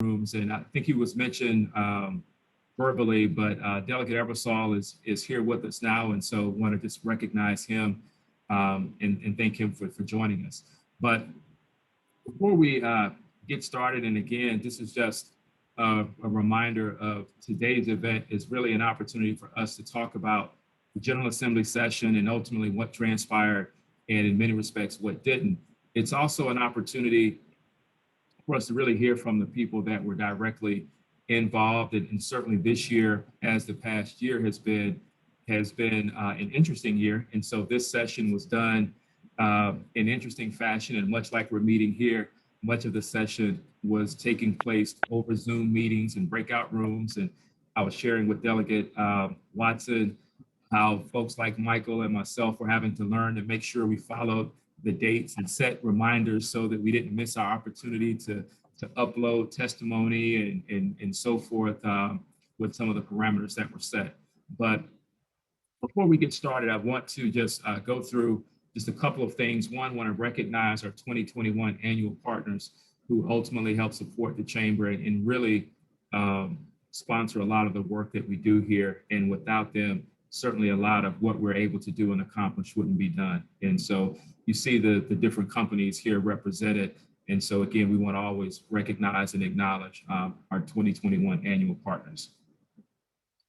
rooms, and I think he was mentioned verbally, but Delegate Eversole is here with us now, and so want to just recognize him and thank him for joining us. But before we get started, and again, this is just a reminder of today's event is really an opportunity for us to talk about the General Assembly session and ultimately what transpired and in many respects what didn't. It's also an opportunity for us to really hear from the people that were directly involved. And certainly this year, as the past year has been an interesting year. And so this session was done in interesting fashion, and much like we're meeting here, much of the session was taking place over Zoom meetings and breakout rooms. And I was sharing with Delegate Watson how folks like Michael and myself were having to learn to make sure we followed the dates and set reminders so that we didn't miss our opportunity to upload testimony and so forth with some of the parameters that were set. But before we get started, I want to just go through just a couple of things. One, I want to recognize our 2021 annual partners who ultimately help support the chamber and really sponsor a lot of the work that we do here. And without them, certainly a lot of what we're able to do and accomplish wouldn't be done. And so you see the different companies here represented. And so again, we want to always recognize and acknowledge our 2021 annual partners.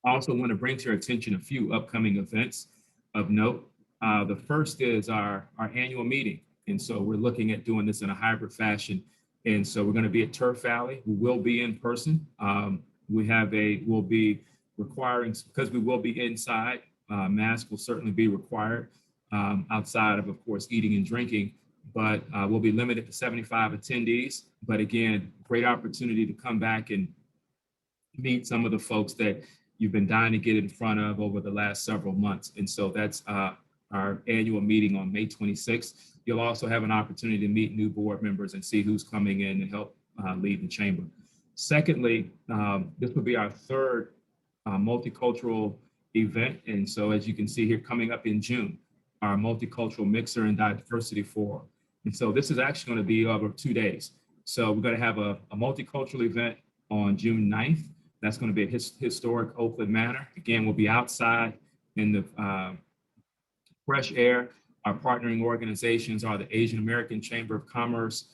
I also want to bring to your attention a few upcoming events of note. The first is our annual meeting. And so we're looking at doing this in a hybrid fashion. And so we're going to be at Turf Valley. We will be in person. We'll be requiring, because we will be inside, masks will certainly be required outside of course, eating and drinking, but we'll be limited to 75 attendees. But again, great opportunity to come back and meet some of the folks that you've been dying to get in front of over the last several months. And so that's our annual meeting on May 26th. You'll also have an opportunity to meet new board members and see who's coming in and help lead the chamber. Secondly, this will be our third multicultural event. And so as you can see here, coming up in June, our multicultural mixer and diversity forum. And so this is actually going to be over 2 days. So we're going to have a multicultural event on June 9th. That's going to be a historic Oakland Manor. Again, we'll be outside in the fresh air. Our partnering organizations are the Asian American Chamber of Commerce,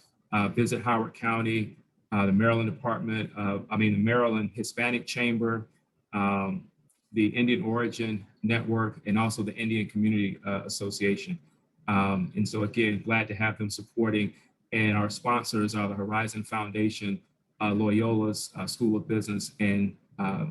Visit Howard County, the Maryland the Maryland Hispanic Chamber, the Indian Origin Network, and also the Indian Community Association. And so again, glad to have them supporting. And our sponsors are the Horizon Foundation, Loyola's School of Business, and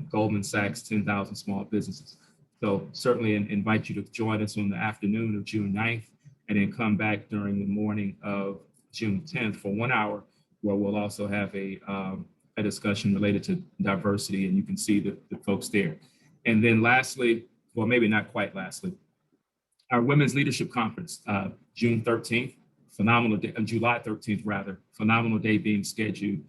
Goldman Sachs 10,000 Small Businesses. So certainly invite you to join us on the afternoon of June 9th, and then come back during the morning of June 10th for 1 hour, where we'll also have a discussion related to diversity, and you can see the folks there. And then lastly, well, maybe not quite lastly, our Women's Leadership Conference, June 13th, phenomenal day, July 13th rather, phenomenal day being scheduled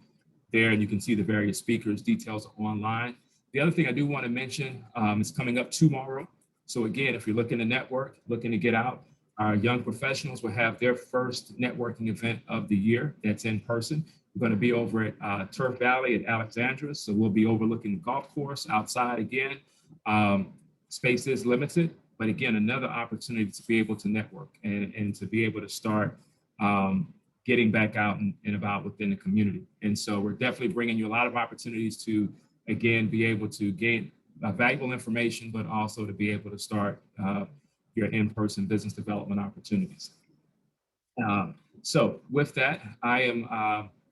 there, and you can see the various speakers, details are online. The other thing I do want to mention is coming up tomorrow. So again, if you're looking to network, looking to get out, our young professionals will have their first networking event of the year that's in person. We're going to be over at Turf Valley at Alexandria. So we'll be overlooking the golf course outside again. Space is limited, but again, another opportunity to be able to network and to be able to start getting back out and about within the community. And so we're definitely bringing you a lot of opportunities to, again, be able to gain valuable information, but also to be able to start your in-person business development opportunities. So with that, I am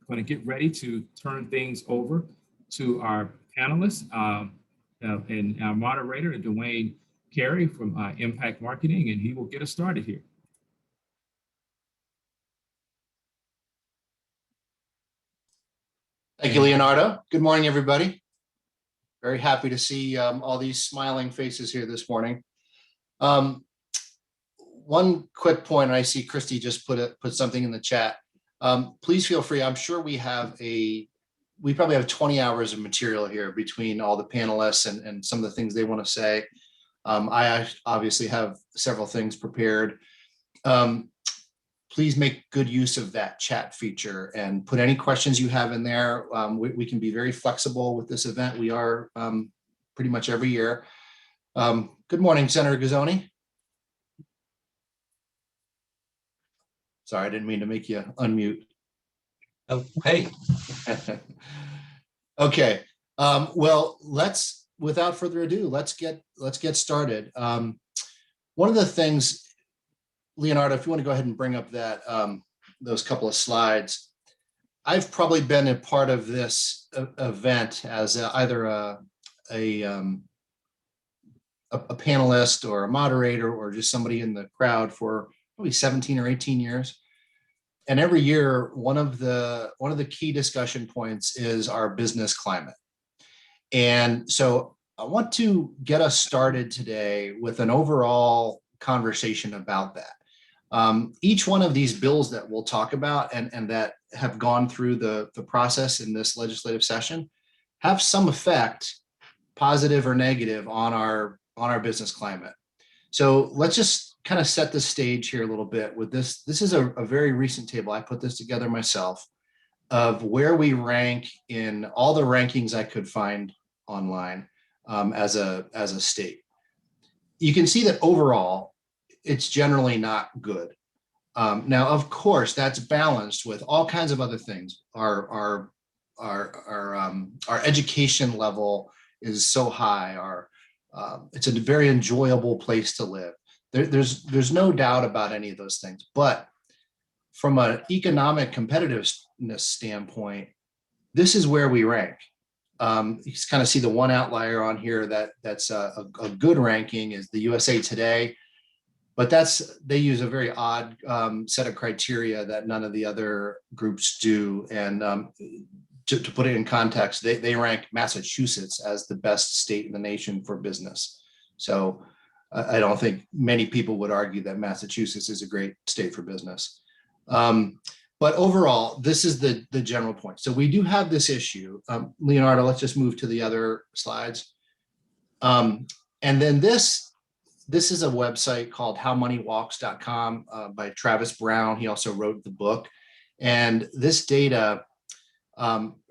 going to get ready to turn things over to our panelists and our moderator, Dwayne Carey from Impact Marketing, and he will get us started here. Thank you, Leonardo. Good morning, everybody. Very happy to see all these smiling faces here this morning. One quick point, I see Christy just put something in the chat. Please feel free. I'm sure we probably have 20 hours of material here between all the panelists and some of the things they want to say. I obviously have several things prepared. please make good use of that chat feature and put any questions you have in there. We can be very flexible with this event. We are pretty much every year. Good morning, Senator Gazzoni. Sorry, I didn't mean to make you unmute. Oh, hey. Okay. Well, without further ado, let's get started. One of the things, Leonardo, if you want to go ahead and bring up that those couple of slides, I've probably been a part of this event as either a panelist or a moderator or just somebody in the crowd for probably 17 or 18 years. And every year, one of the key discussion points is our business climate. And so I want to get us started today with an overall conversation about that. Each one of these bills that we'll talk about and that have gone through the process in this legislative session have some effect, positive or negative, on our business climate. So let's just kind of set the stage here a little bit with this. This is a very recent table. I put this together myself of where we rank in all the rankings I could find online as a state. You can see that overall, it's generally not good. Now, of course, that's balanced with all kinds of other things. Our education level is so high. It's a very enjoyable place to live. There's no doubt about any of those things. But from an economic competitiveness standpoint, this is where we rank. You can kind of see the one outlier on here that's a good ranking is the USA Today, but they use a very odd set of criteria that none of the other groups do. And to put it in context, they rank Massachusetts as the best state in the nation for business. So I don't think many people would argue that Massachusetts is a great state for business. But overall, this is the general point. So we do have this issue. Leonardo, let's just move to the other slides. And then this is a website called howmoneywalks.com by Travis Brown. He also wrote the book. And this data,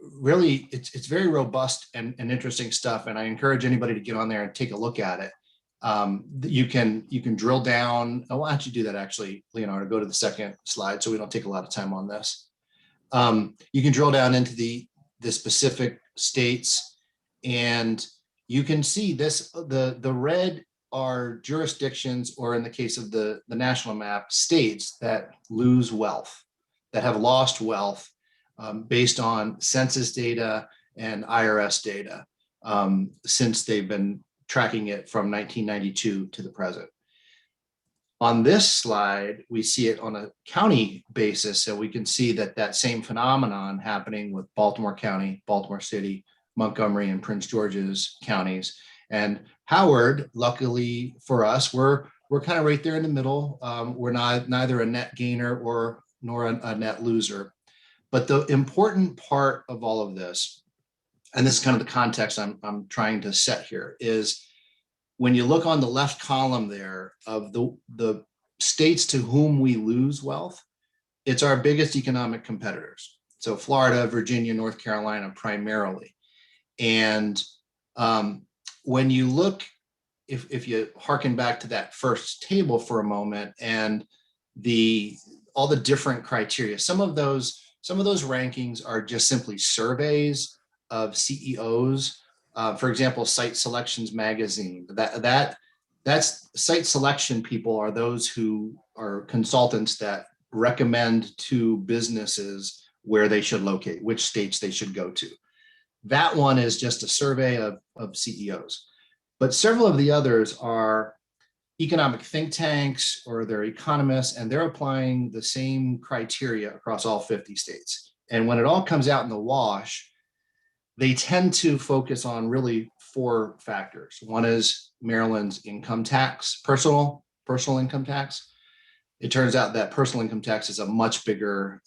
really, it's very robust and interesting stuff. And I encourage anybody to get on there and take a look at it. You can drill down. Oh, why don't you do that actually, Leonardo? Go to the second slide so we don't take a lot of time on this. You can drill down into the specific states, and you can see this. The red are jurisdictions, or in the case of the national map, states that lose wealth, that have lost wealth based on census data and IRS data since they've been tracking it from 1992 to the present. On this slide, we see it on a county basis, so we can see that same phenomenon happening with Baltimore County, Baltimore City, Montgomery, and Prince George's counties. And Howard, luckily for us, we're kind of right there in the middle. We're neither a net gainer nor a net loser. But the important part of all of this, and this is kind of the context I'm trying to set here, is when you look on the left column there of the states to whom we lose wealth, it's our biggest economic competitors. So Florida, Virginia, North Carolina primarily. And when you look, if you hearken back to that first table for a moment and all the different criteria, some of those rankings are just simply surveys of CEOs. For example, Site Selections magazine. That's site selection people are those who are consultants that recommend to businesses where they should locate, which states they should go to. That one is just a survey of CEOs. But several of the others are economic think tanks or they're economists, and they're applying the same criteria across all 50 states. And when it all comes out in the wash, they tend to focus on really 4 factors. One is Maryland's income tax, personal income tax. It turns out that personal income tax is a much bigger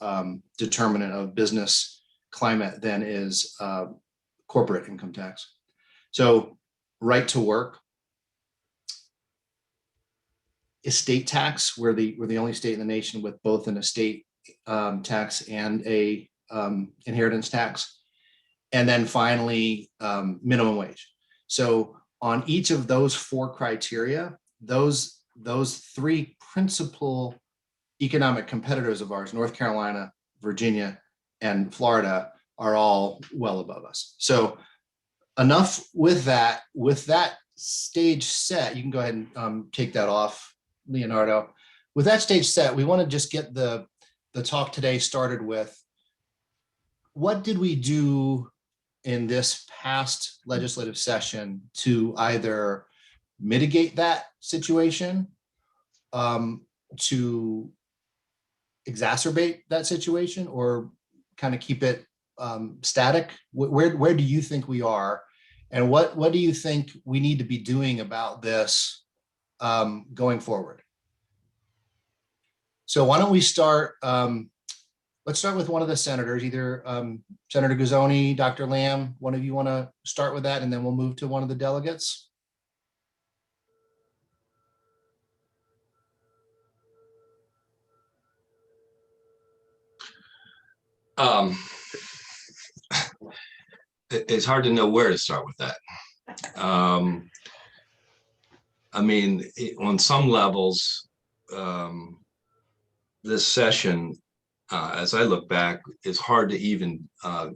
determinant of business climate than is corporate income tax. So right to work. estate tax. We're the only state in the nation with both an estate tax and a inheritance tax. And then finally, minimum wage. So on each of those four criteria, those three principal economic competitors of ours, North Carolina, Virginia, and Florida, are all well above us. So enough with that. With that stage set, you can go ahead and take that off, Leonardo. With that stage set, we want to just get the talk today started with, what did we do in this past legislative session to either mitigate that situation, to exacerbate that situation, or kind of keep it static? Where do you think we are, and what do you think we need to be doing about this going forward? So why don't we start? Let's start with one of the senators, either Senator Guzzoni, Dr. Lamb. One of you want to start with that, and then we'll move to one of the delegates. It's hard to know where to start with that. I mean, on some levels, this session, as I look back, is hard to even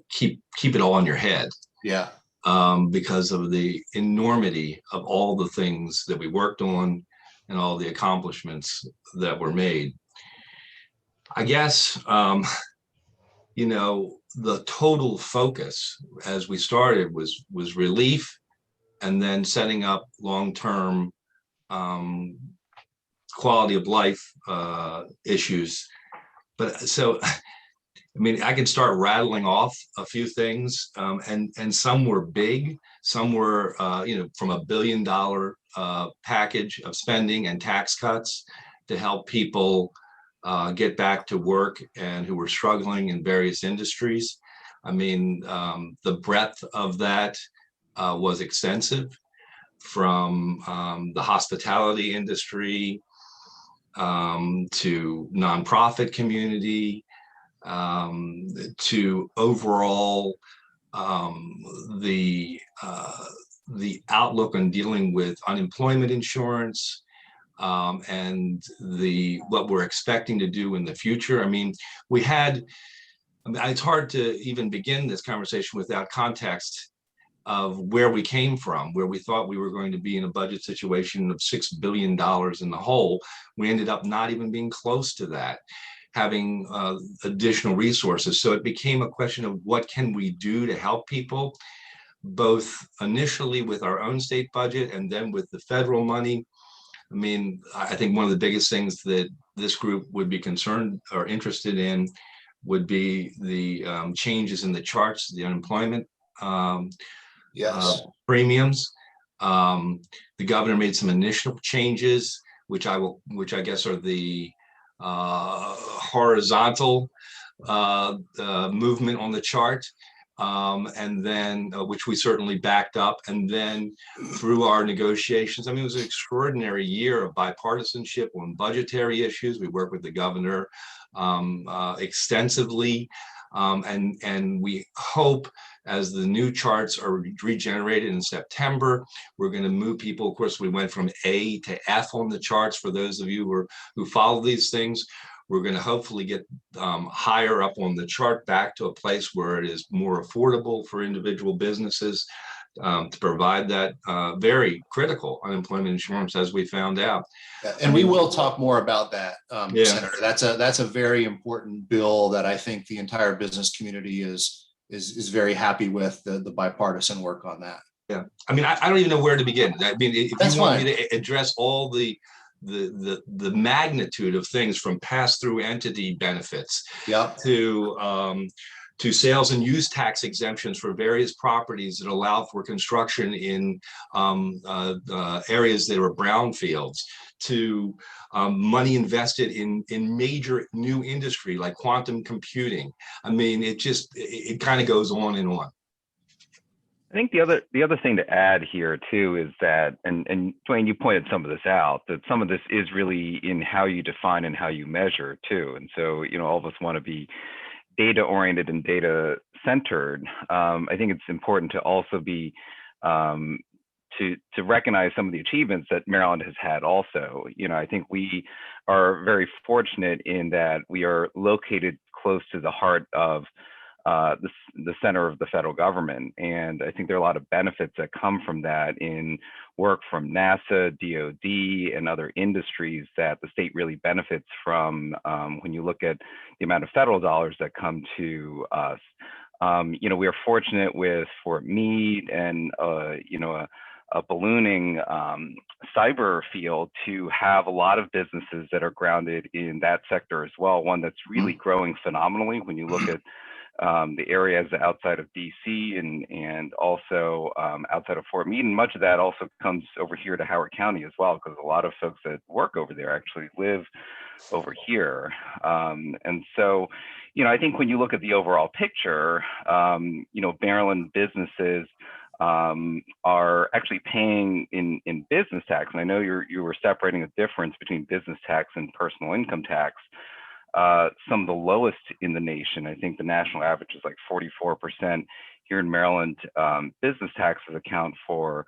keep it all in your head. Yeah. Because of the enormity of all the things that we worked on and all the accomplishments that were made. I guess, the total focus as we started was relief, and then setting up long-term quality of life issues. But so, I mean, I can start rattling off a few things, and some were big, some were, from $1 billion package of spending and tax cuts to help people get back to work and who were struggling in various industries. I mean, the breadth of that was extensive, from the hospitality industry to nonprofit community, to overall the outlook on dealing with unemployment insurance, and what we're expecting to do in the future. I mean, it's hard to even begin this conversation without context of where we came from, where we thought we were going to be in a budget situation of $6 billion in the hole. We ended up not even being close to that, having additional resources. So it became a question of what can we do to help people, both initially with our own state budget and then with the federal money. I mean, I think one of the biggest things that this group would be concerned or interested in would be the changes in the charts, the unemployment premiums. The governor made some initial changes, which I guess are the horizontal movement on the chart, and then which we certainly backed up. And then through our negotiations, I mean, it was an extraordinary year of bipartisanship on budgetary issues. We worked with the governor extensively, and we hope, as the new charts are regenerated in September, we're going to move people. Of course, we went from A to F on the charts. For those of you who follow these things, we're going to hopefully get higher up on the chart, back to a place where it is more affordable for individual businesses to provide that very critical unemployment insurance, as we found out. And we will talk more about that, Senator. That's a very important bill that I think the entire business community is very happy with, the bipartisan work on that. Yeah, I mean, I don't even know where to begin. I mean, if That's you want fine. me to address all the magnitude of things, from pass-through entity benefits, to sales and use tax exemptions for various properties that allow for construction in areas that are brownfields, to money invested in major new industry like quantum computing. I mean, it kind of goes on and on. I think the other thing to add here too is that, and Dwayne, you pointed some of this out, that some of this is really in how you define and how you measure too. And so, all of us want to be data oriented and data centered. I think it's important to also be to recognize some of the achievements that Maryland has had also. I think we are very fortunate in that we are located close to the heart of the center of the federal government. And I think there are a lot of benefits that come from that in work from NASA, DOD, and other industries that the state really benefits from when you look at the amount of federal dollars that come to us. We are fortunate with Fort Meade and, a ballooning cyber field to have a lot of businesses that are grounded in that sector as well. One that's really growing phenomenally when you look at the areas outside of DC and also outside of Fort Meade. And much of that also comes over here to Howard County as well, because a lot of folks that work over there actually live over here. And so, I think when you look at the overall picture, Maryland businesses are actually paying in business tax. And I know you were separating a difference between business tax and personal income tax. Some of the lowest in the nation. I think the national average is like 44%. Here in Maryland, business taxes account for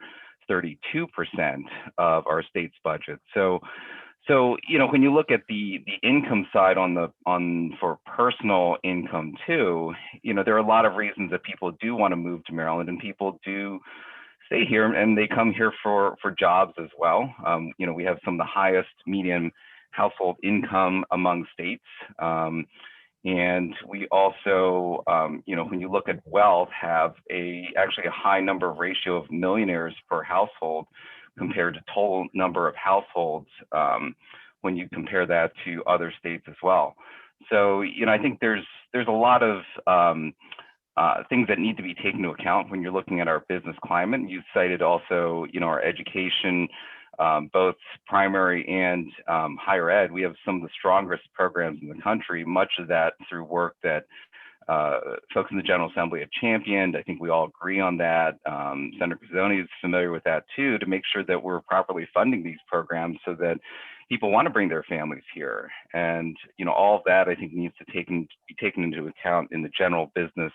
32% of our state's budget. So when you look at the income side for personal income too, there are a lot of reasons that people do want to move to Maryland, and people do stay here, and they come here for jobs as well. We have some of the highest median household income among states. And we also, when you look at wealth, have actually a high ratio of millionaires per household compared to total number of households when you compare that to other states as well. So, I think there's a lot of things that need to be taken into account when you're looking at our business climate. You cited also, our education, both primary and higher ed. We have some of the strongest programs in the country, much of that through work that folks in the General Assembly have championed. I think we all agree on that. Senator Pizzoni is familiar with that too, to make sure that we're properly funding these programs so that people want to bring their families here. And, all of that I think needs to be taken into account in the general business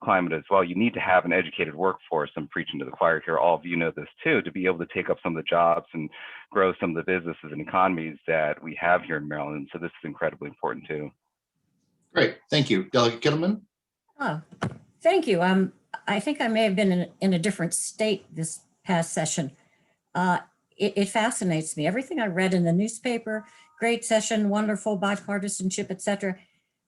climate as well. You need to have an educated workforce. I'm preaching to the choir here. All of you know this too, to be able to take up some of the jobs and grow some of the businesses and economies that we have here in Maryland. So this is incredibly important too. Great, thank you. Delegate Kittleman? Oh, thank you. I think I may have been in a different state this past session. It fascinates me. Everything I read in the newspaper, great session, wonderful bipartisanship, etc.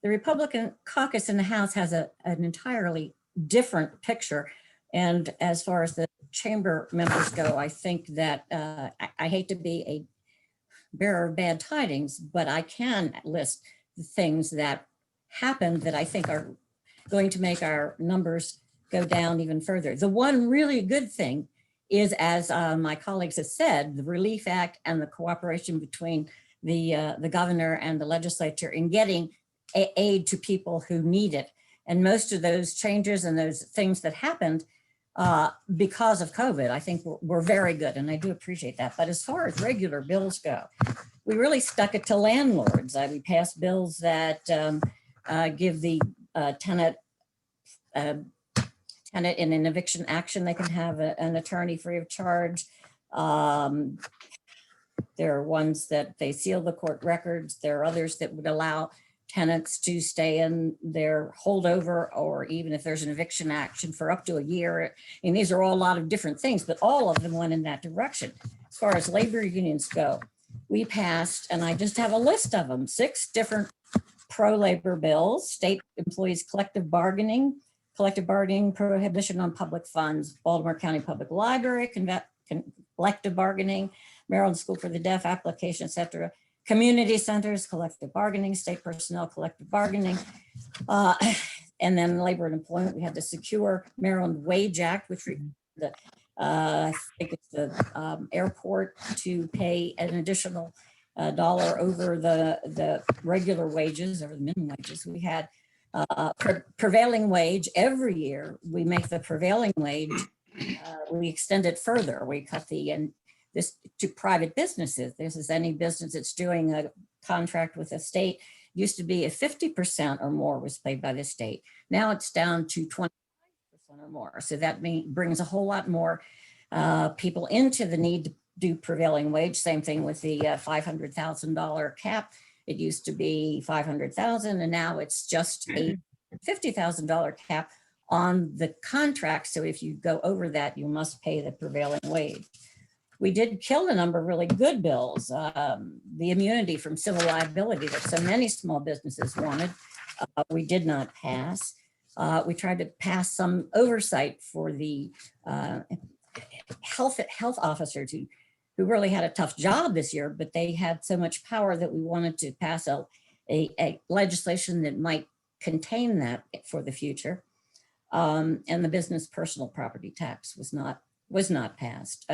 The Republican caucus in the House has an entirely different picture. And as far as the chamber members go, I think that I hate to be a bearer of bad tidings, but I can list the things that happened that I think are going to make our numbers go down even further. The one really good thing is, as my colleagues have said, the Relief Act and the cooperation between the governor and the legislature in getting aid to people who need it. And most of those changes and those things that happened because of COVID, I think were very good, and I do appreciate that. But as far as regular bills go, we really stuck it to landlords. We passed bills that give the tenant in an eviction action, they can have an attorney free of charge. There are ones that they seal the court records. There are others that would allow tenants to stay in their holdover, or even if there's an eviction action for up to a year. And these are all a lot of different things, but all of them went in that direction. As far as labor unions go, we passed, and I just have a list of them, 6 different pro-labor bills: state employees collective bargaining prohibition on public funds, Baltimore County Public Library, collective bargaining, Maryland School for the Deaf application, etc. Community centers, collective bargaining, state personnel, collective bargaining. And then labor and employment, we had the Secure Maryland Wage Act, which I think it's the airport to pay an additional $1 over the regular wages, or the minimum wages. We had Prevailing wage, every year we make the prevailing wage, we extend it further. We cut this to private businesses. This is any business that's doing a contract with the state. Used to be if 50% or more was paid by the state. Now it's down to 25% or more. So that brings a whole lot more people into the need to do prevailing wage. Same thing with the $500,000 cap. It used to be 500,000 and now it's just a $50,000 cap on the contract. So if you go over that, you must pay the prevailing wage. We did kill a number of really good bills. The immunity from civil liability that so many small businesses wanted, we did not pass. We tried to pass some oversight for the health officers who really had a tough job this year, but they had so much power that we wanted to pass a legislation that might contain that for the future. And the business personal property tax was not passed.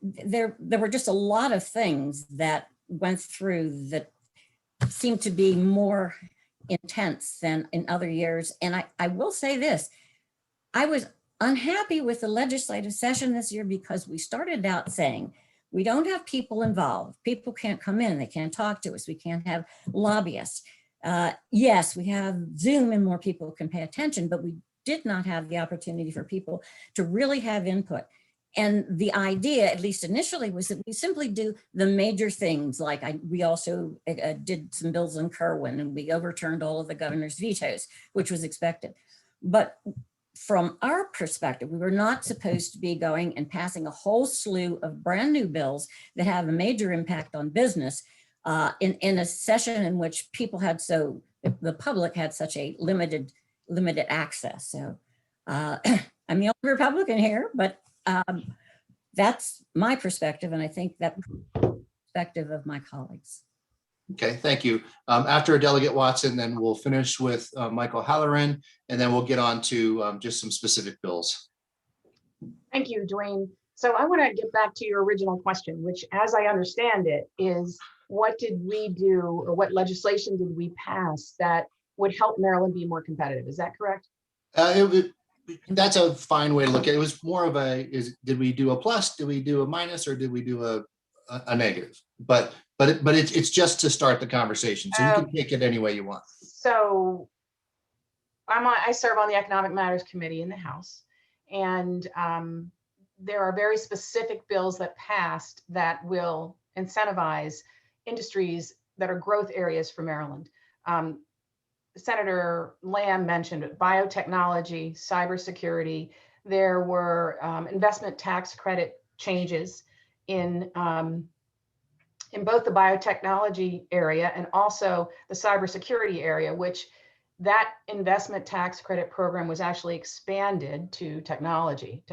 There were just a lot of things that went through that seemed to be more intense than in other years. And I will say this, I was unhappy with the legislative session this year because we started out saying, we don't have people involved. People can't come in, they can't talk to us. We can't have lobbyists. Yes, we have Zoom and more people can pay attention, but we did not have the opportunity for people to really have input. And the idea, at least initially, was that we simply do the major things. Like we also did some bills in Kerwin and we overturned all of the governor's vetoes, which was expected. But from our perspective, we were not supposed to be going and passing a whole slew of brand new bills that have a major impact on business in a session in which the public had such a limited access. So I'm the only Republican here, but that's my perspective, and I think that perspective of my colleagues. Okay, thank you. After Delegate Watson, then we'll finish with Michael Halloran, and then we'll get on to just some specific bills. Thank you, Dwayne. So I want to get back to your original question, which, as I understand it, is what did we do or what legislation did we pass that would help Maryland be more competitive? Is that correct? That's a fine way to look at it. It was more of did we do a plus, did we do a minus, or did we do a negative? But it's just to start the conversation. So you can take it any way you want. So I serve on the Economic Matters Committee in the House, and there are very specific bills that passed that will incentivize industries that are growth areas for Maryland. Senator Lamb mentioned biotechnology, cybersecurity. There were investment tax credit changes in both the biotechnology area and also the cybersecurity area, which that investment tax credit program was actually expanded to technology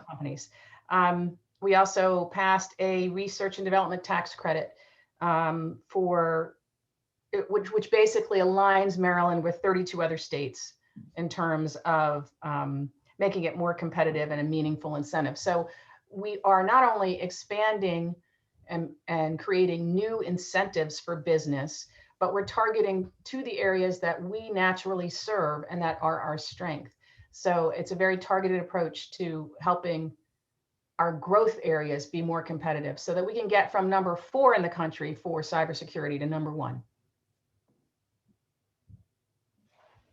companies. We also passed a research and development tax credit which basically aligns Maryland with 32 other states in terms of making it more competitive and a meaningful incentive. So we are not only expanding and creating new incentives for business, but we're targeting to the areas that we naturally serve and that are our strength. So it's a very targeted approach to helping our growth areas be more competitive so that we can get from number 4 in the country for cybersecurity to number 1.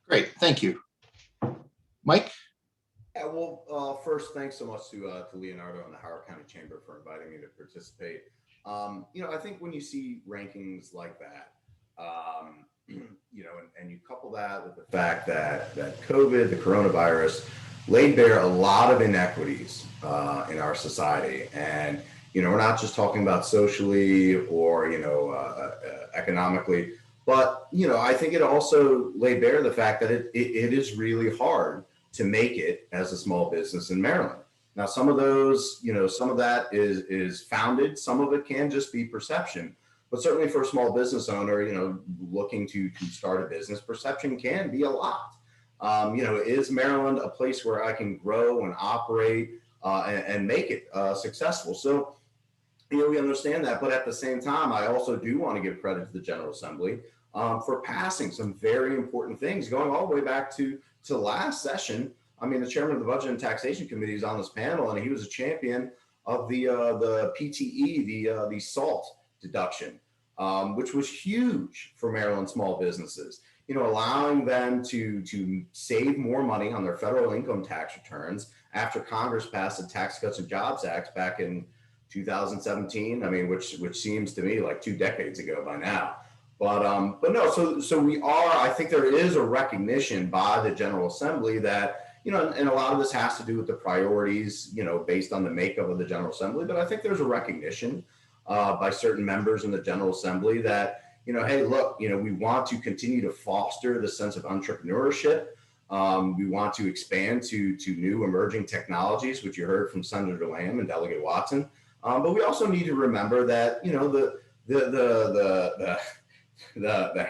Great, thank you. Mike? Yeah, well, first, thanks so much to Leonardo and the Howard County Chamber for inviting me to participate. I think when you see rankings like that, and you couple that with the fact that COVID, the coronavirus, laid bare a lot of inequities in our society. And, we're not just talking about socially or, economically, but, I think it also laid bare the fact that it is really hard to make it as a small business in Maryland. Now, some of those, some of that is founded, some of it can just be perception. But certainly for a small business owner, looking to start a business, perception can be a lot. Is Maryland a place where I can grow and operate and make it successful? So, we understand that. But at the same time, I also do want to give credit to the General Assembly for passing some very important things, going all the way back to last session. I mean, the chairman of the Budget and Taxation Committee is on this panel, and he was a champion of the PTE, the SALT deduction, which was huge for Maryland small businesses. You know, allowing them to save more money on their federal income tax returns after Congress passed the Tax Cuts and Jobs Act back in 2017. I mean, which seems to me like 2 decades ago by now. But no, so we are. I think there is a recognition by the General Assembly that, you know, and a lot of this has to do with the priorities, you know, based on the makeup of the General Assembly. But I think there's a recognition by certain members in the General Assembly that, you know, hey, look, you know, we want to continue to foster the sense of entrepreneurship. We want to expand to new emerging technologies, which you heard from Senator Lamb and Delegate Watson. But we also need to remember that, you know, the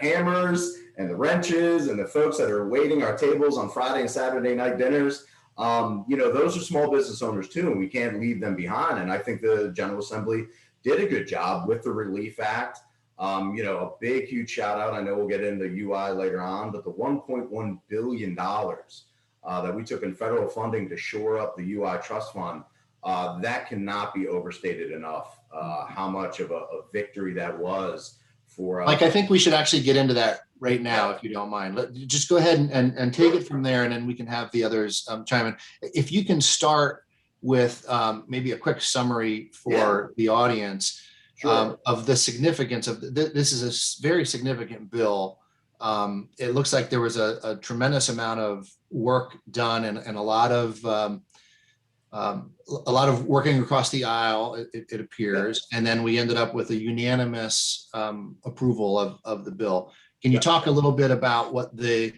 hammers and the wrenches and the folks that are waiting our tables on Friday and Saturday night dinners, you know, those are small business owners too, and we can't leave them behind. And I think the General Assembly did a good job with the Relief Act. You know, a big, huge shout out. I know we'll get into UI later on, but the $1.1 billion that we took in federal funding to shore up the UI trust fund, that cannot be overstated enough, how much of a victory that was for Mike, I think we should actually get into that right now, if you don't mind. Just go ahead and take it from there, and then we can have the others chime in. If you can start with maybe a quick summary for the audience. Sure. Of the significance of this is a very significant bill. It looks like there was a tremendous amount of work done and a lot of working across the aisle, it appears. And then we ended up with a unanimous approval of the bill. Can you talk a little bit about what the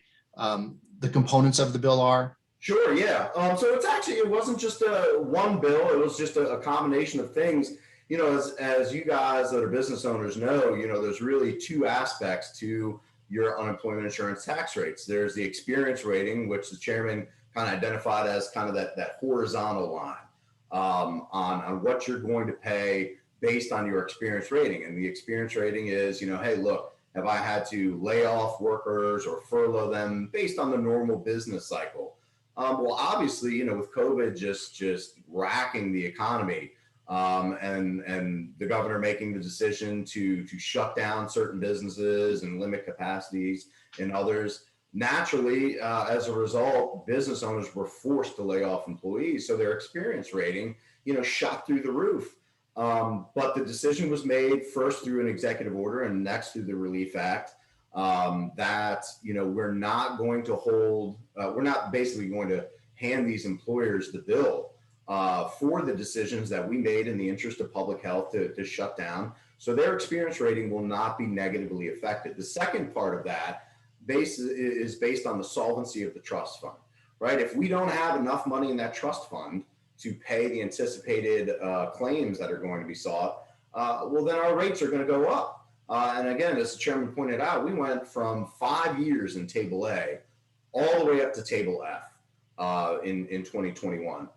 components of the bill are? Sure, yeah. So it wasn't just one bill. It was just a combination of things. You know, as you guys that are business owners know, you know, there's really 2 aspects to your unemployment insurance tax rates. There's the experience rating, which the chairman kind of identified as kind of that horizontal line on what you're going to pay based on your experience rating. And the experience rating is, you know, hey, look, have I had to lay off workers or furlough them based on the normal business cycle? Well, obviously, you know, with COVID just racking the economy, and the governor making the decision to shut down certain businesses and limit capacities in others. Naturally, as a result, business owners were forced to lay off employees. So their experience rating, you know, shot through the roof. But the decision was made first through an executive order and next through the Relief Act, that, you know, we're not basically going to hand these employers the bill for the decisions that we made in the interest of public health to shut down. So their experience rating will not be negatively affected. The second part of that is based on the solvency of the trust fund, right? If we don't have enough money in that trust fund to pay the anticipated claims that are going to be sought, well, then our rates are going to go up. And again, as the chairman pointed out, we went from 5 years in Table A all the way up to Table F in 2021.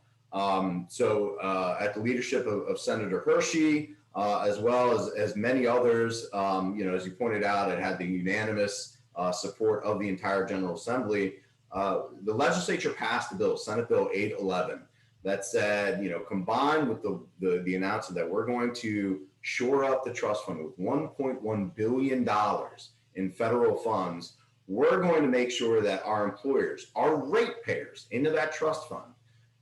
So at the leadership of Senator Hershey, as well as many others, you know, as you pointed out, it had the unanimous support of the entire General Assembly. The legislature passed the bill, Senate Bill 811, that said, you know, combined with the announcement that we're going to shore up the trust fund with $1.1 billion in federal funds, we're going to make sure that our employers, our ratepayers into that trust fund,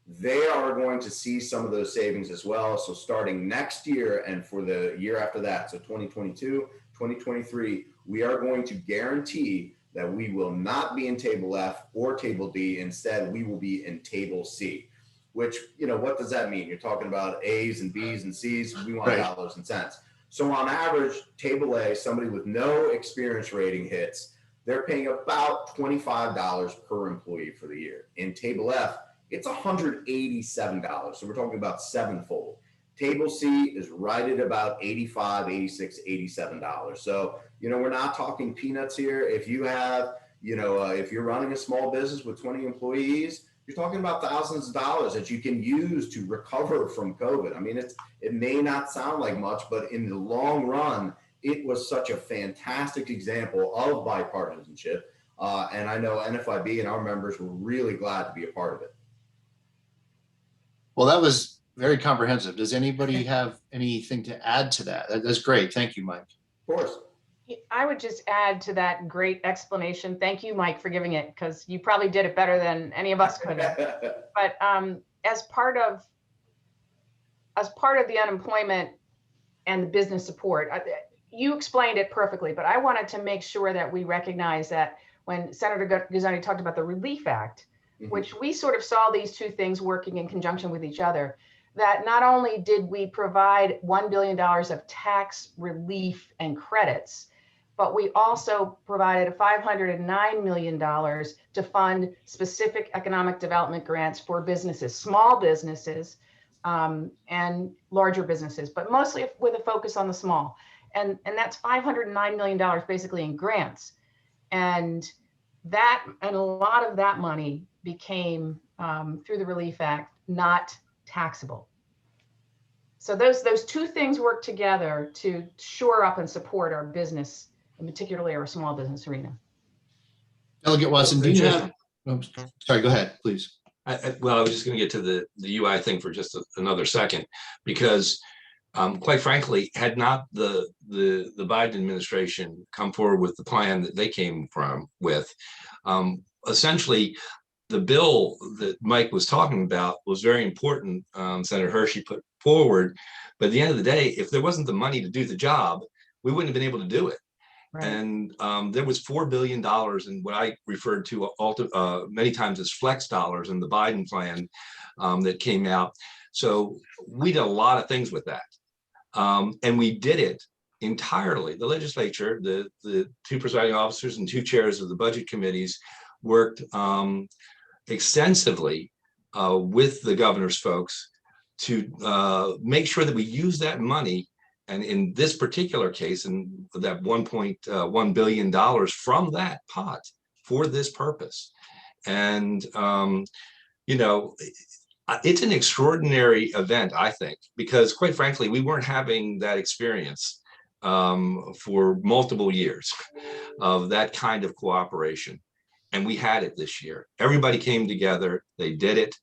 they are going to see some of those savings as well. So starting next year and for the year after that, so 2022, 2023, we are going to guarantee that we will not be in Table F or Table D. Instead, we will be in Table C, which, you know, what does that mean? You're talking about A's and B's and C's. We want dollars and cents. So on average, Table A, somebody with no experience rating hits, they're paying about $25 per employee for the year. In Table F, it's $187. So we're talking about sevenfold. Table C is right at about $85, $86, $87. So, you know, we're not talking peanuts here. If you have, you know, if you're running a small business with 20 employees, you're talking about thousands of dollars that you can use to recover from COVID. I mean, it may not sound like much, but in the long run, it was such a fantastic example of bipartisanship. And I know NFIB and our members were really glad to be a part of it. Well, that was very comprehensive. Does anybody have anything to add to that? That's great. Thank you, Mike. Of course. I would just add to that great explanation. Thank you, Mike, for giving it, because you probably did it better than any of us could have. But as part of the unemployment and the business support, you explained it perfectly, but I wanted to make sure that we recognize that when Senator Guzzoni talked about the Relief Act, which we sort of saw these two things working in conjunction with each other, that not only did we provide $1 billion of tax relief and credits, but we also provided $509 million to fund specific economic development grants for businesses, small businesses, and larger businesses, but mostly with a focus on the small. And that's $509 million basically in grants. And a lot of that money became, through the Relief Act, not taxable. So those two things work together to shore up and support our business, and particularly our small business arena. Delegate Watson, do you have, sorry, go ahead, please. Well, I was just going to get to the UI thing for just another second, because quite frankly, had not the Biden administration come forward with the plan that they came with, essentially the bill that Mike was talking about was very important. Senator Hershey put forward, but at the end of the day, if there wasn't the money to do the job, we wouldn't have been able to do it. Right. And there was $4 billion in what I referred to many times as flex dollars in the Biden plan that came out. So we did a lot of things with that. And we did it entirely. The legislature, the two presiding officers and two chairs of the budget committees worked extensively with the governor's folks to make sure that we use that money. And in this particular case, and that $1.1 billion from that pot for this purpose. And, you know, it's an extraordinary event, I think, because quite frankly, we weren't having that experience for multiple years of that kind of cooperation. And we had it this year. Everybody came together, they did it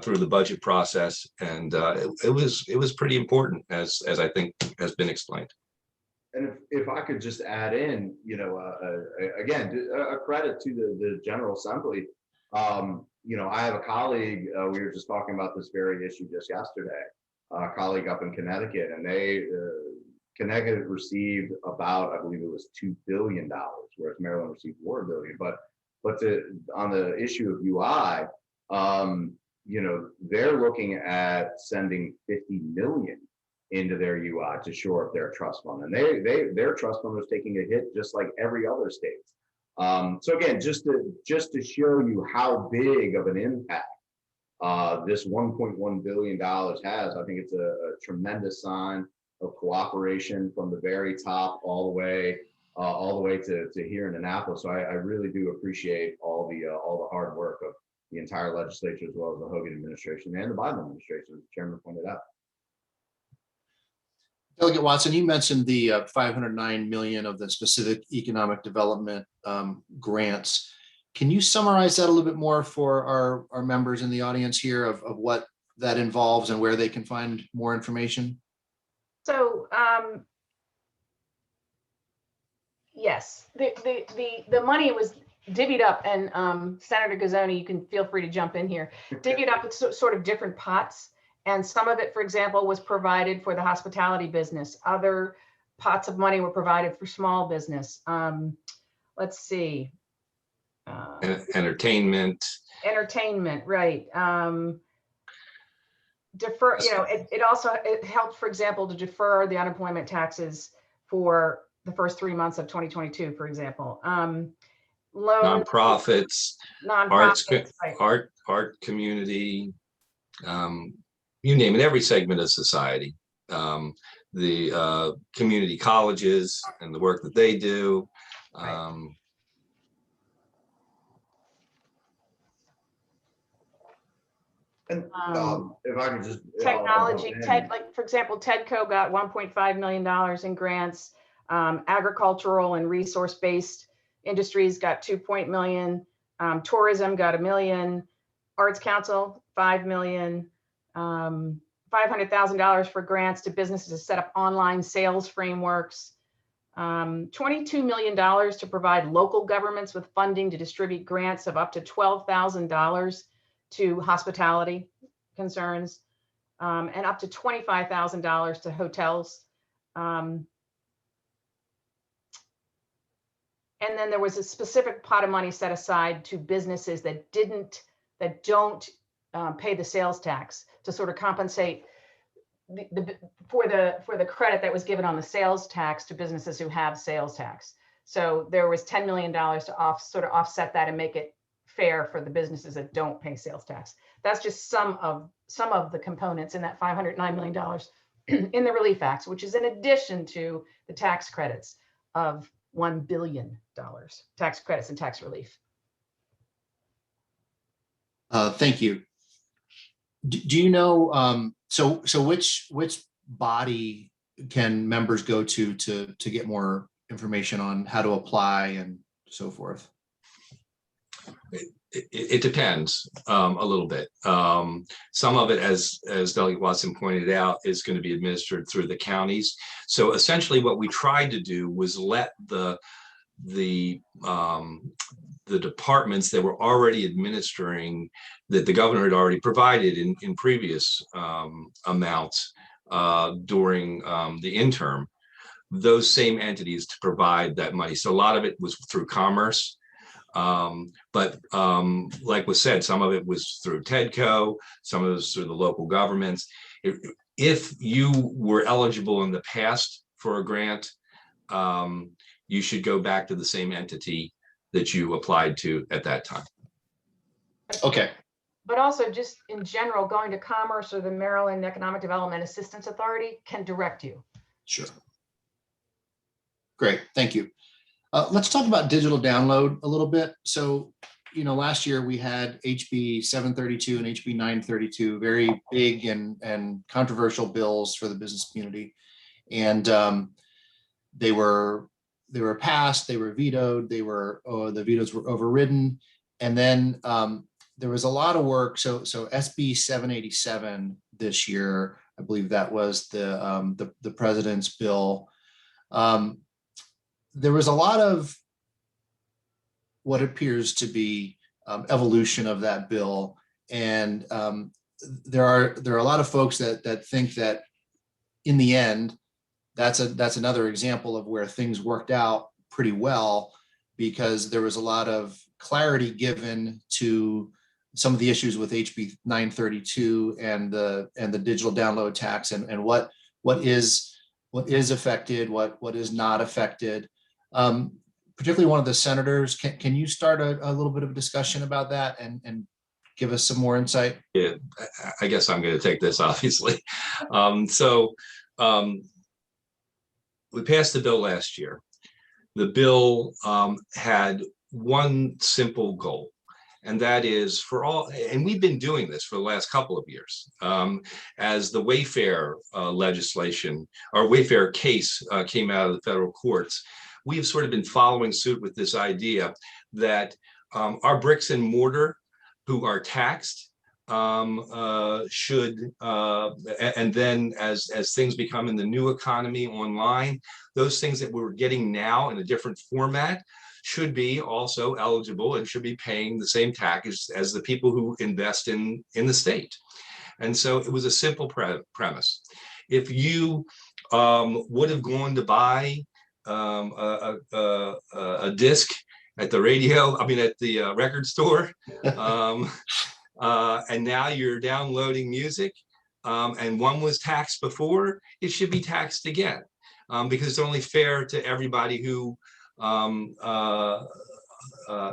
through the budget process. And it was pretty important, as I think has been explained. And if I could just add in, you know, again, a credit to the General Assembly. You know, I have a colleague, we were just talking about this very issue just yesterday, a colleague up in Connecticut, and Connecticut received about, I believe it was $2 billion, whereas Maryland received $4 billion. But on the issue of UI, you know, they're looking at sending 50 million into their UI to shore up their trust fund, and their trust fund was taking a hit just like every other state. So again, just to show you how big of an impact this $1.1 billion has, I think it's a tremendous sign of cooperation from the very top all the way to here in Annapolis. So I really do appreciate all the hard work of the entire legislature, as well as the Hogan administration and the Biden administration, as the chairman pointed out. Delegate Watson, you mentioned the $509 million of the specific economic development grants. Can you summarize that a little bit more for our members in the audience here of what that involves and where they can find more information? So yes, the money was divvied up, and Senator Guzzoni, you can feel free to jump in here, divvied up with sort of different pots. And some of it, for example, was provided for the hospitality business. Other pots of money were provided for small business. Let's see. Entertainment, right. Defer, you know, it helped, for example, to defer the unemployment taxes for the first 3 months of 2022, for example. Nonprofits, right. art community, you name it, every segment of society, the community colleges and the work that they do. Right. And if I could just technology, like for example, TEDCO got $1.5 million in grants. Agricultural and resource-based industries got 2 million. Tourism got $1 million. Arts Council, 5 million. $500,000 for grants to businesses to set up online sales frameworks. $22 million to provide local governments with funding to distribute grants of up to $12,000 to hospitality concerns, and up to $25,000 to hotels. And then there was a specific pot of money set aside to businesses that don't pay the sales tax to sort of compensate for the credit that was given on the sales tax to businesses who have sales tax. So there was $10 million to sort of offset that and make it fair for the businesses that don't pay sales tax. That's just some of the components in that $509 million in the Relief Act, which is in addition to the tax credits of $1 billion, tax credits and tax relief. Thank you. Do you know, so which body can members go to get more information on how to apply and so forth? It depends a little bit. Some of it, as Delegate Watson pointed out, is going to be administered through the counties. So essentially what we tried to do was let the departments that were already administering, that the governor had already provided in previous amounts during the interim, those same entities to provide that money. So a lot of it was through commerce. But like was said, some of it was through TEDCO, some of it was through the local governments. If you were eligible in the past for a grant, you should go back to the same entity that you applied to at that time. Okay. But also just in general, going to Commerce or the Maryland Economic Development Assistance Authority can direct you. Sure. Great, thank you. Let's talk about digital download a little bit. So, last year we had HB 732 and HB 932, very big and controversial bills for the business community. And they were passed, they were vetoed, the vetoes were overridden. And then there was a lot of work. So SB 787 this year, I believe that was the president's bill. There was a lot of what appears to be evolution of that bill, and there are a lot of folks that think that in the end, that's another example of where things worked out pretty well, because there was a lot of clarity given to some of the issues with HB 932 and the digital download tax and what is affected, what is not affected. Particularly one of the senators, can you start a little bit of a discussion about that and give us some more insight? Yeah, I guess I'm going to take this, obviously. We passed the bill last year. The bill had one simple goal, and that is for all, and we've been doing this for the last couple of years, as the Wayfair legislation or Wayfair case came out of the federal courts. We've sort of been following suit with this idea that our bricks and mortar who are taxed should, and then as things become in the new economy online, those things that we're getting now in a different format should be also eligible and should be paying the same tax as the people who invest in the state. And so it was a simple premise. If you would have gone to buy a disc at the at the record store, and now you're downloading music, and one was taxed before, it should be taxed again, because it's only fair to everybody who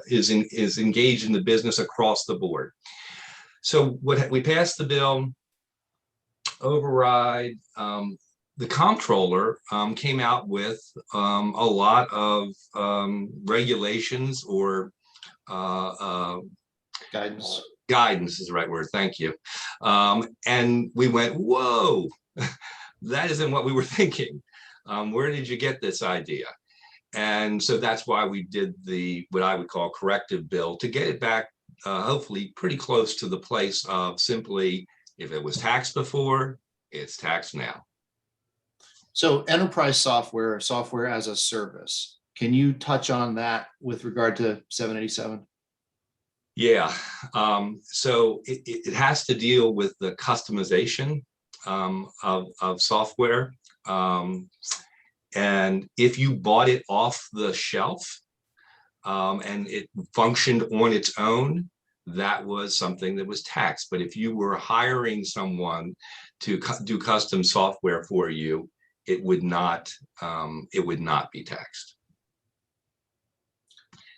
is engaged in the business across the board. So we passed the bill, override. The comptroller came out with a lot of regulations or guidance is the right word. Thank you. And we went, whoa, that isn't what we were thinking. Where did you get this idea? And so that's why we did what I would call corrective bill to get it back, hopefully pretty close to the place of simply, if it was taxed before, it's taxed now. So enterprise software, software as a service, can you touch on that with regard to 787? Yeah, so it has to deal with the customization of software. And if you bought it off the shelf and it functioned on its own, that was something that was taxed. But if you were hiring someone to do custom software for you, it would not be taxed.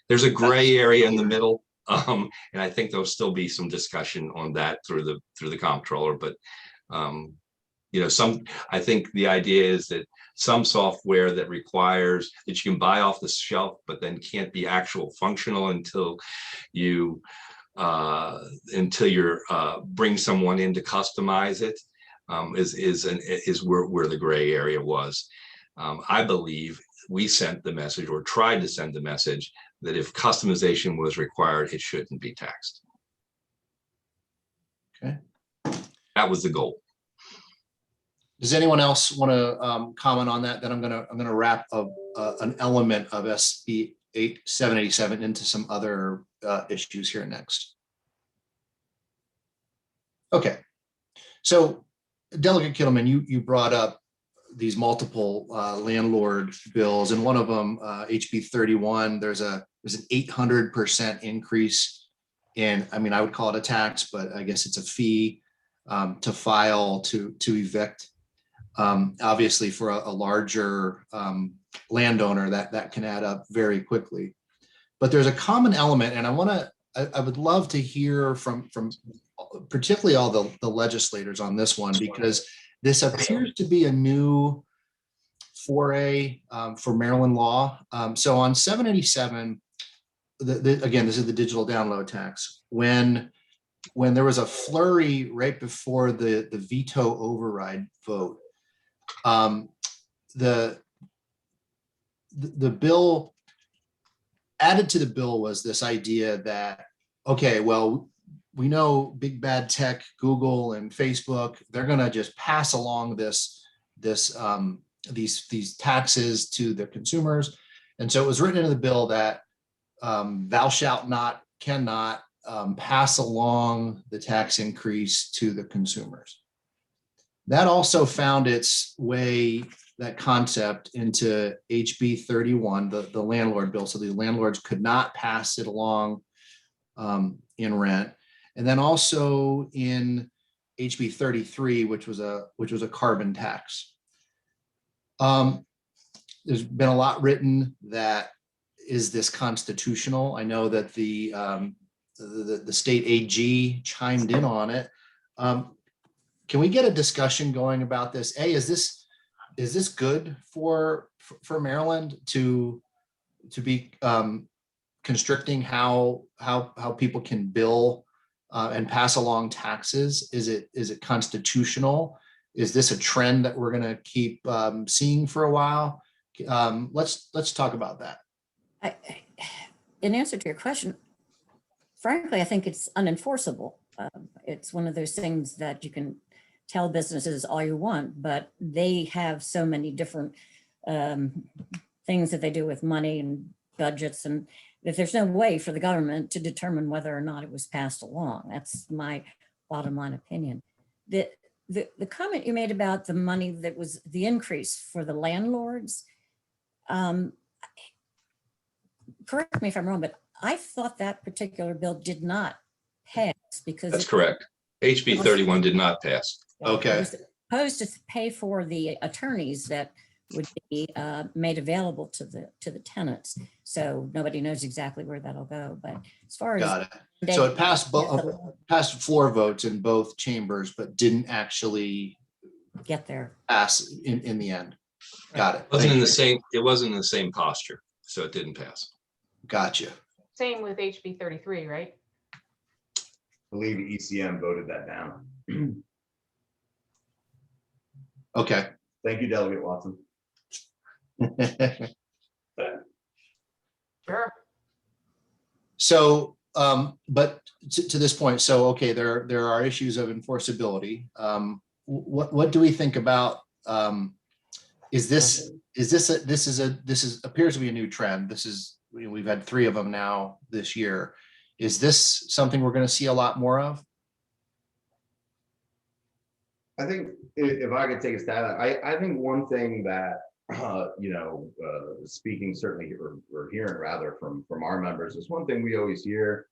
There's a gray area in the middle, and I think there'll still be some discussion on that through the comptroller. But I think the idea is that some software that requires that you can buy off the shelf, but then can't be actual functional until you bring someone in to customize it, is where the gray area was. I believe we sent the message, or tried to send the message, that if customization was required, it shouldn't be taxed. Okay. That was the goal. Does anyone else want to comment on that? Then I'm gonna wrap an element of SB 787 into some other issues here next. Okay, so Delegate Kittleman, you brought up these multiple landlord bills, and one of them, HB 31. There's an 800% increase in, I mean, I would call it a tax, but I guess it's a fee to file to evict. Obviously, for a larger landowner, that can add up very quickly. But there's a common element, and I would love to hear from particularly all the legislators on this one, because this appears to be a new foray for Maryland law. So on 787, again, this is the digital download tax. When there was a flurry right before the veto override vote, the bill, added to the bill was this idea that, okay, well, we know big bad tech, Google and Facebook, they're going to just pass along these taxes to the consumers. And so it was written into the bill that thou shalt not, cannot pass along the tax increase to the consumers. That also found its way, that concept, into HB 31, the landlord bill. So the landlords could not pass it along in rent. And then also in HB 33, which was a carbon tax. There's been a lot written that, is this constitutional? I know that the state AG chimed in on it. Can we get a discussion going about this? Is this good for Maryland to be constricting how people can bill and pass along taxes? Is it constitutional? Is this a trend that we're going to keep seeing for a while? Let's talk about that. In answer to your question, frankly, I think it's unenforceable. It's one of those things that you can tell businesses all you want, but they have so many different things that they do with money and budgets, and that there's no way for the government to determine whether or not it was passed along. That's my bottom line opinion. The comment you made about the money that was the increase for the landlords, correct me if I'm wrong, but I thought that particular bill did not pass because— That's correct. HB 31 did not pass. Okay. It was supposed to pay for the attorneys that would be made available to the tenants. So nobody knows exactly where that'll go. But as far as— Got it. So it passed floor votes in both chambers, but didn't actually get there, pass in the end. Got it. It wasn't in the same posture, so it didn't pass. Gotcha. Same with HB 33, right? I believe ECM voted that down. Okay. Thank you, Delegate Watson. Sure. So, but to this point, so, okay, there are issues of enforceability. What do we think about, this appears to be a new trend. We've had 3 of them now this year. Is this something we're going to see a lot more of? I think if I could take a stab at it, I think one thing that, speaking certainly or hearing rather from our members is one thing we always hear,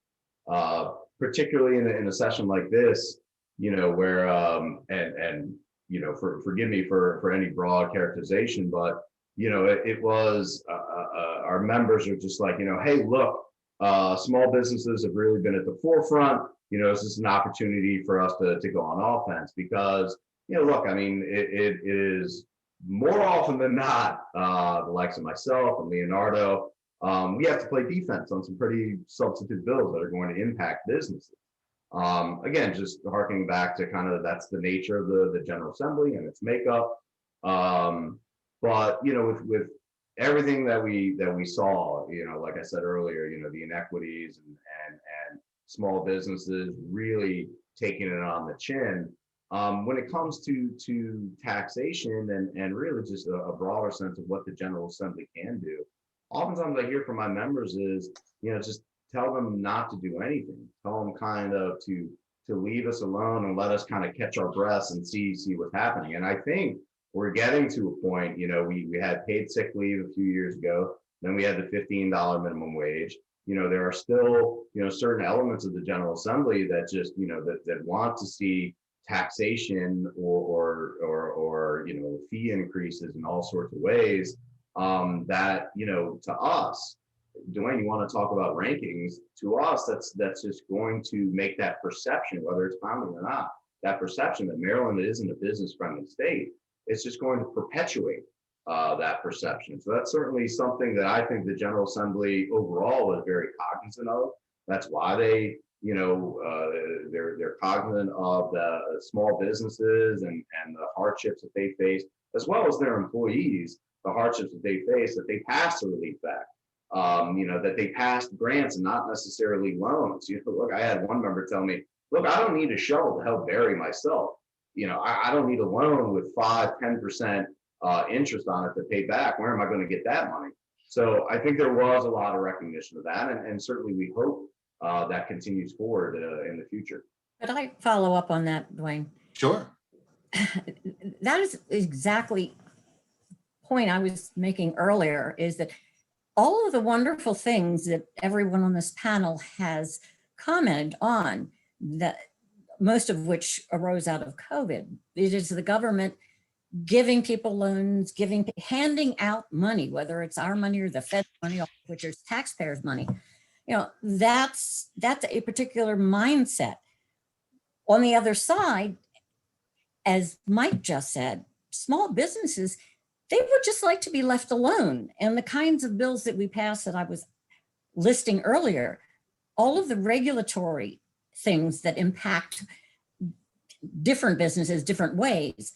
particularly in a session like this, where, forgive me for any broad characterization, but, it was, our members are just like, hey, look, small businesses have really been at the forefront. This is an opportunity for us to go on offense because, look, I mean, it is more often than not, the likes of myself and Leonardo, we have to play defense on some pretty substantive bills that are going to impact businesses. Again, just harkening back to kind of that's the nature of the General Assembly and its makeup. But with everything that we saw, like I said earlier, the inequities and small businesses really taking it on the chin. When it comes to taxation and really just a broader sense of what the General Assembly can do, oftentimes I hear from my members is, just tell them not to do anything. Tell them kind of to leave us alone and let us kind of catch our breaths and see what's happening. And I think we're getting to a point, we had paid sick leave a few years ago, then we had the $15 minimum wage. There are still, certain elements of the General Assembly that just, that want to see taxation or fee increases in all sorts of ways, that, to us, Dwayne, you want to talk about rankings? To us, that's just going to make that perception, whether it's founded or not, that perception that Maryland isn't a business-friendly state, it's just going to perpetuate that perception. So that's certainly something that I think the General Assembly overall is very cognizant of. That's why they, they're cognizant of the small businesses and the hardships that they face, as well as their employees, the hardships that they face, that they pass the relief act. That they passed grants and not necessarily loans. Look, I had one member tell me, look, I don't need a shovel to help bury myself. I don't need a loan with 5-10% interest on it to pay back. Where am I going to get that money? So I think there was a lot of recognition of that. And certainly we hope that continues forward in the future. Could I follow up on that, Dwayne? Sure. That is exactly the point I was making earlier, is that all of the wonderful things that everyone on this panel has commented on, that most of which arose out of COVID, it is the government giving people loans, handing out money, whether it's our money or the Fed money, which is taxpayers' money. That's a particular mindset. On the other side, as Mike just said, small businesses, they would just like to be left alone. And the kinds of bills that we pass that I was listing earlier, all of the regulatory things that impact different businesses different ways,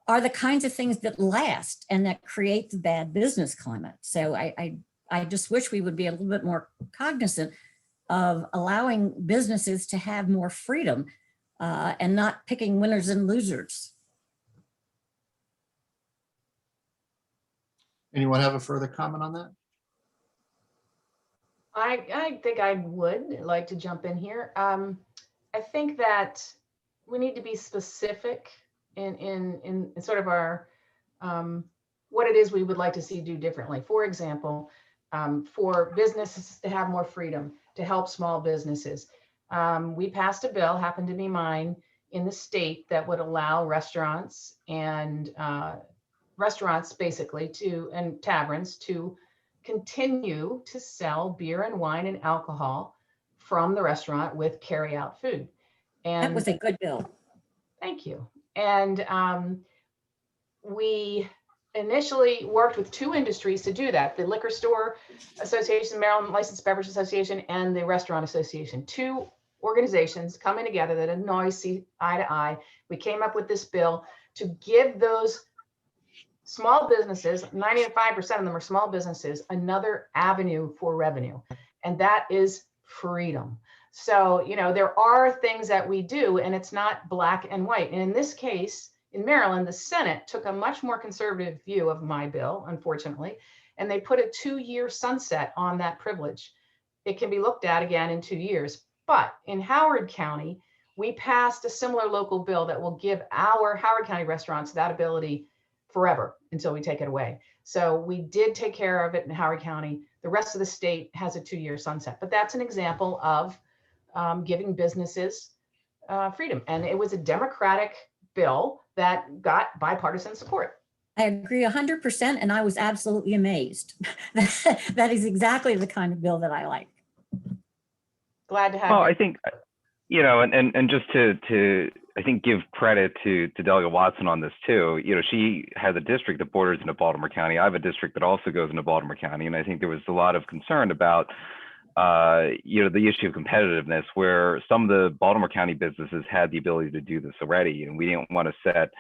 are the kinds of things that last and that create the bad business climate. So I just wish we would be a little bit more cognizant of allowing businesses to have more freedom and not picking winners and losers. Anyone have a further comment on that? I think I would like to jump in here. I think that we need to be specific in sort of our what it is we would like to see do differently. For example, for businesses to have more freedom to help small businesses. We passed a bill, happened to be mine, in the state that would allow restaurants and basically and taverns to continue to sell beer and wine and alcohol from the restaurant with carry-out food. And that was a good bill. Thank you. And we initially worked with 2 industries to do that: the Liquor Store Association, Maryland Licensed Beverage Association, and the Restaurant Association. 2 organizations coming together that annoy see eye to eye. We came up with this bill to give those small businesses, 95% of them are small businesses, another avenue for revenue. And that is freedom. So, you know, there are things that we do, and it's not black and white. And in this case, in Maryland, the Senate took a much more conservative view of my bill, unfortunately, and they put a 2-year sunset on that privilege. It can be looked at again in 2 years. But in Howard County, we passed a similar local bill that will give our Howard County restaurants that ability forever until we take it away. So we did take care of it in Howard County. The rest of the state has a 2-year sunset, but that's an example of giving businesses freedom. And it was a Democratic bill that got bipartisan support. I agree 100%, and I was absolutely amazed. That is exactly the kind of bill that I like. Glad to have Well, you. I think, you know, and just to I think give credit to Delegate Watson on this too. You know, she has a district that borders into Baltimore County. I have a district that also goes into Baltimore County, and I think there was a lot of concern about you know, the issue of competitiveness, where some of the Baltimore County businesses had the ability to do this already, and we didn't want to set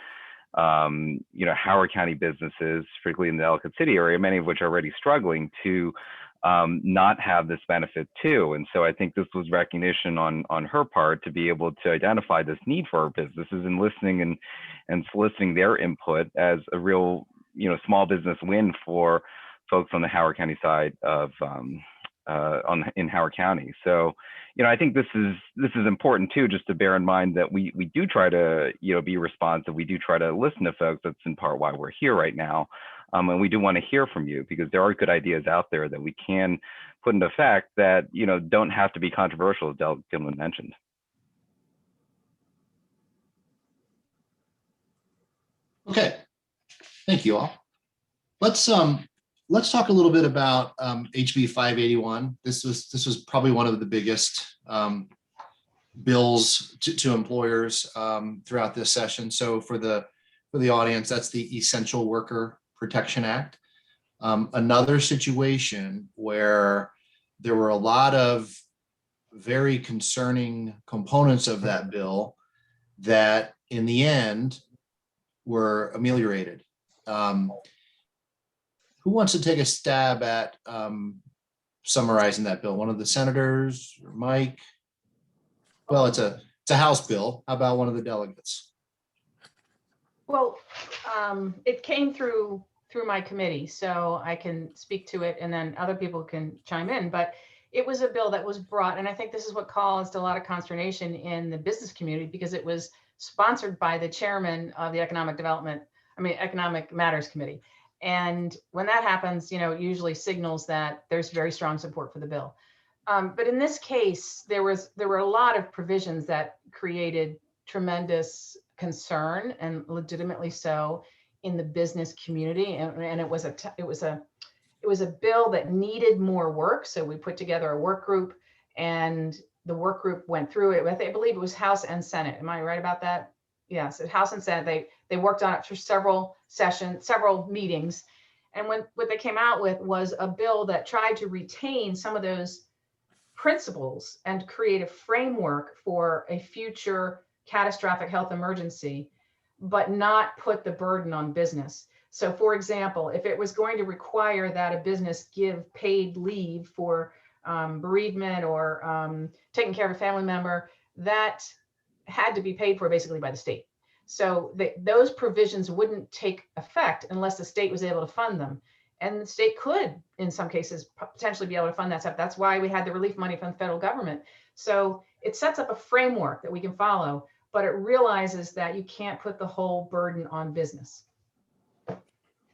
you know, Howard County businesses, particularly in the Ellicott City area, many of which are already struggling, to not have this benefit too. And so I think this was recognition on her part to be able to identify this need for our businesses, and listening and soliciting their input as a real, you know, small business win for folks on the Howard County side of in Howard County. So, you know, I think this is important too, just to bear in mind that we do try to, you know, be responsive. We do try to listen to folks. That's in part why we're here right now. And we do want to hear from you, because there are good ideas out there that we can put into effect that, you know, don't have to be controversial, as Del Gilman mentioned. Okay, thank you all. Let's talk a little bit about HB 581. This was probably one of the biggest bills to employers throughout this session. So for the audience, that's the Essential Worker Protection Act. Another situation where there were a lot of very concerning components of that bill that in the end were ameliorated. Who wants to take a stab at summarizing that bill? One of the senators, or Mike? Well, it's a House bill. How about one of the delegates? Well, it came through my committee, so I can speak to it, and then other people can chime in. But it was a bill that was brought, and I think this is what caused a lot of consternation in the business community, because it was sponsored by the chairman of the Economic Matters Committee. And when that happens, you know, it usually signals that there's very strong support for the bill. But in this case, there were a lot of provisions that created tremendous concern, and legitimately so, in the business community. And it was a bill that needed more work. So we put together a work group, and the work group went through it. I believe it was House and Senate. Am I right about that? Yes, House and Senate. They worked on it for several sessions, several meetings. And what they came out with was a bill that tried to retain some of those principles and create a framework for a future catastrophic health emergency, but not put the burden on business. So for example, if it was going to require that a business give paid leave for bereavement or taking care of a family member, that had to be paid for basically by the state. So those provisions wouldn't take effect unless the state was able to fund them. And the state could, in some cases, potentially be able to fund that stuff. That's why we had the relief money from the federal government. So it sets up a framework that we can follow, but it realizes that you can't put the whole burden on business.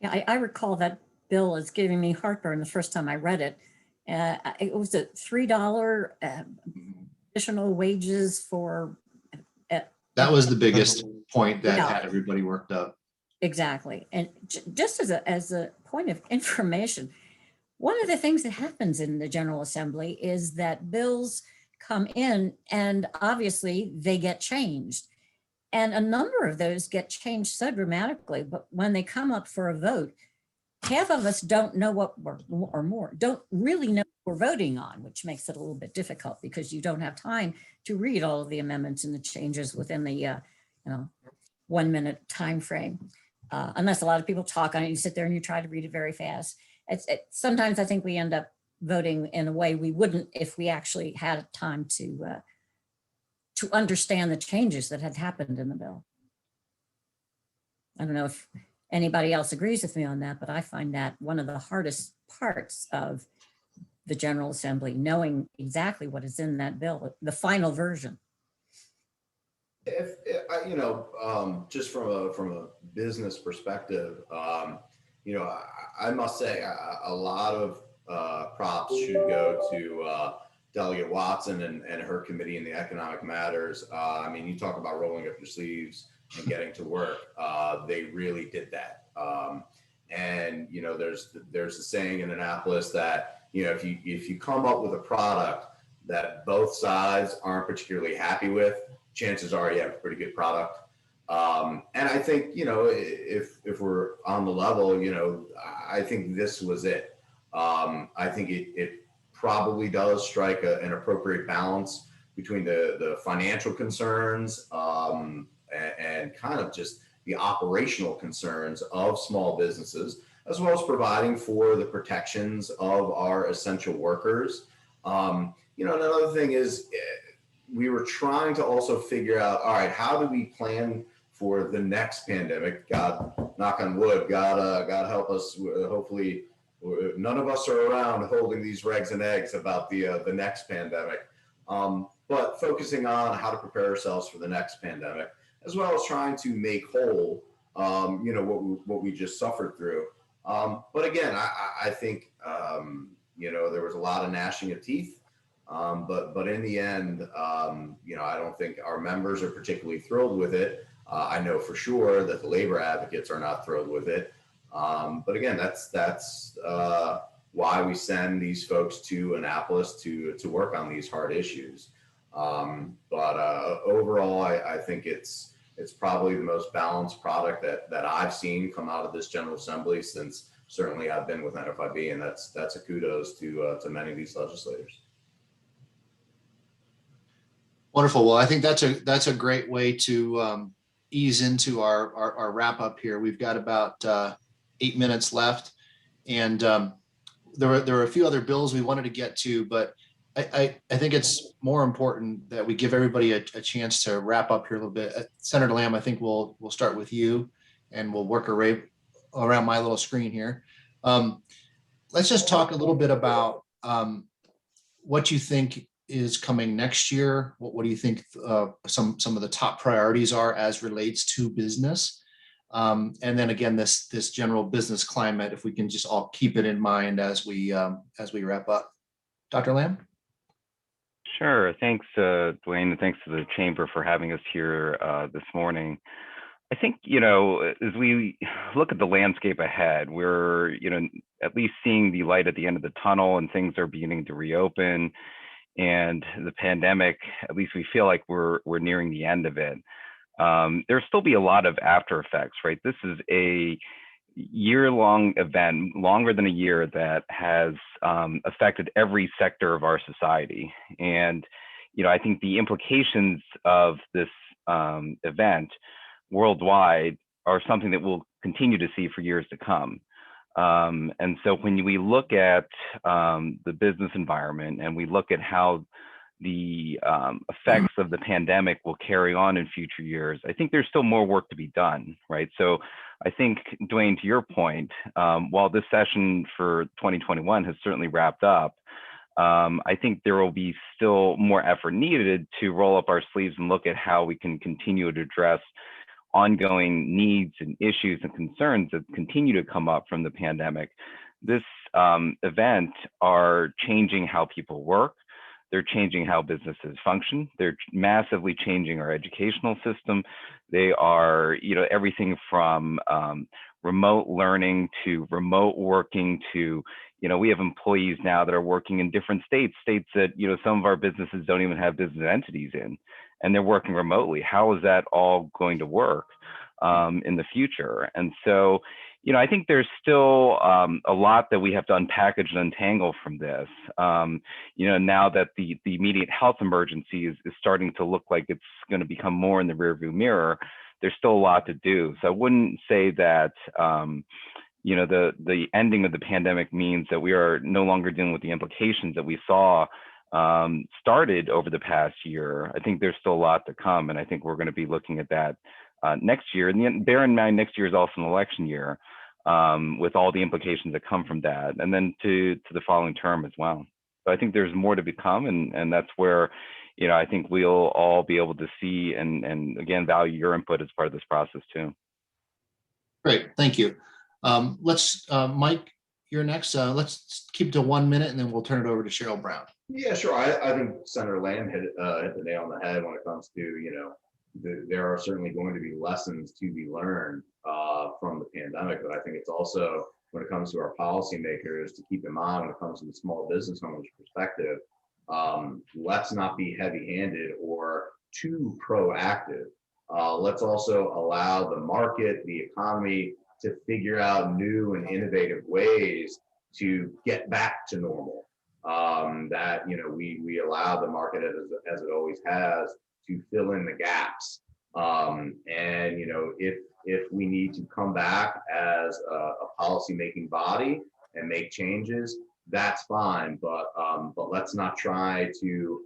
Yeah, I recall that bill as giving me heartburn the first time I read it. It was a $3 additional wages for. That was the biggest point that had everybody worked up. Exactly. And just as a point of information, one of the things that happens in the General Assembly is that bills come in and obviously they get changed. And a number of those get changed so dramatically, but when they come up for a vote, half of us don't know don't really know what we're voting on, which makes it a little bit difficult because you don't have time to read all of the amendments and the changes within the 1 minute time frame. unless a lot of people talk on it, you sit there and you try to read it very fast. Sometimes I think we end up voting in a way we wouldn't if we actually had time to understand the changes that had happened in the bill. I don't know if anybody else agrees with me on that, but I find that one of the hardest parts of the General Assembly, knowing exactly what is in that bill, the final version. If just from a business perspective, I must say a lot of props should go to Delegate Watson and her committee in the economic matters. I mean, you talk about rolling up your sleeves and getting to work. They really did that. And there's a saying in Annapolis that if you come up with a product that both sides aren't particularly happy with, chances are you have a pretty good product. And I think, if we're on the level, I think this was it. I think it probably does strike an appropriate balance between the financial concerns and kind of just the operational concerns of small businesses, as well as providing for the protections of our essential workers. Another thing is, we were trying to also figure out, all right, how do we plan for the next pandemic? God, knock on wood, God help us. Hopefully, none of us are around holding these regs and eggs about the next pandemic. But focusing on how to prepare ourselves for the next pandemic, as well as trying to make whole, what we just suffered through. But again, I think, there was a lot of gnashing of teeth. But in the end, I don't think our members are particularly thrilled with it. I know for sure that the labor advocates are not thrilled with it. But again, that's why we send these folks to Annapolis to work on these hard issues. But overall, I think it's probably the most balanced product that I've seen come out of this General Assembly since certainly I've been with NFIB, and that's a kudos to many of these legislators. Wonderful. Well, I think that's a great way to ease into our wrap up here. We've got about 8 minutes left, and there were a few other bills we wanted to get to, but I think it's more important that we give everybody a chance to wrap up here a little bit. Senator Lamb, I think we'll start with you, and we'll work around my little screen here. Let's just talk a little bit about what you think is coming next year. What do you think some of the top priorities are as relates to business? And then again, this general business climate, if we can just all keep it in mind as we wrap up. Dr. Lamb? Sure. Thanks, Dwayne, and thanks to the Chamber for having us here this morning. I think, as we look at the landscape ahead, we're, at least seeing the light at the end of the tunnel, and things are beginning to reopen. And the pandemic, at least we feel like we're nearing the end of it. There'll still be a lot of after effects, right? This is a year-long event, longer than a year, that has affected every sector of our society. And, I think the implications of this event worldwide are something that we'll continue to see for years to come. And so when we look at the business environment, and we look at how the effects of the pandemic will carry on in future years, I think there's still more work to be done, right? So I think, Dwayne, to your point, while this session for 2021 has certainly wrapped up, I think there will be still more effort needed to roll up our sleeves and look at how we can continue to address ongoing needs and issues and concerns that continue to come up from the pandemic. This event are changing how people work. They're changing how businesses function. They're massively changing our educational system. They are, everything from remote learning to remote working to, we have employees now that are working in different states that, some of our businesses don't even have business entities in, and they're working remotely. How is that all going to work in the future? And so, I think there's still a lot that we have to unpackage and untangle from this. Now that the immediate health emergency is starting to look like it's going to become more in the rearview mirror, there's still a lot to do. So I wouldn't say that, you know, the ending of the pandemic means that we are no longer dealing with the implications that we saw started over the past year. I think there's still a lot to come, and I think we're going to be looking at that next year. And bear in mind, next year is also an election year, with all the implications that come from that, and then to the following term as well. So I think there's more to become, and that's where, you know, I think we'll all be able to see and again value your input as part of this process too. Great, thank you. Let's, Mike, you're next. Let's keep it to 1 minute and then we'll turn it over to Cheryl Brown. Yeah, sure. I think Senator Lamb hit the nail on the head when it comes to, you know, there are certainly going to be lessons to be learned from the pandemic, but I think it's also, when it comes to our policymakers, to keep in mind when it comes to the small business owners' perspective, let's not be heavy-handed or too proactive. Let's also allow the market, the economy, to figure out new and innovative ways to get back to normal. That, you know, we allow the market, as it always has, to fill in the gaps. And, you know, if we need to come back as a policy-making body and make changes, that's fine. But let's not try to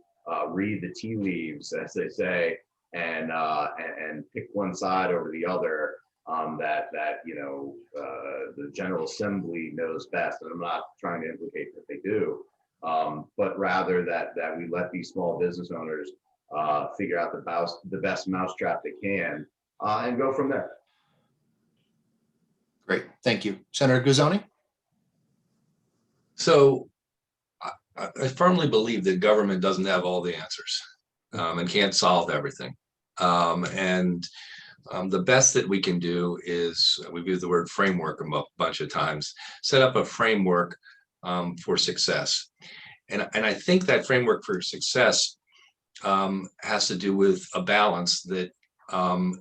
read the tea leaves, as they say, and pick one side over the other. That you know, the General Assembly knows best, and I'm not trying to implicate that they do, but rather that we let these small business owners figure out the best mousetrap they can, and go from there. Great, thank you. Senator Guzzoni? So I firmly believe that government doesn't have all the answers and can't solve everything. The best that we can do is, we've used the word framework a bunch of times, set up a framework for success. And I think that framework for success has to do with a balance that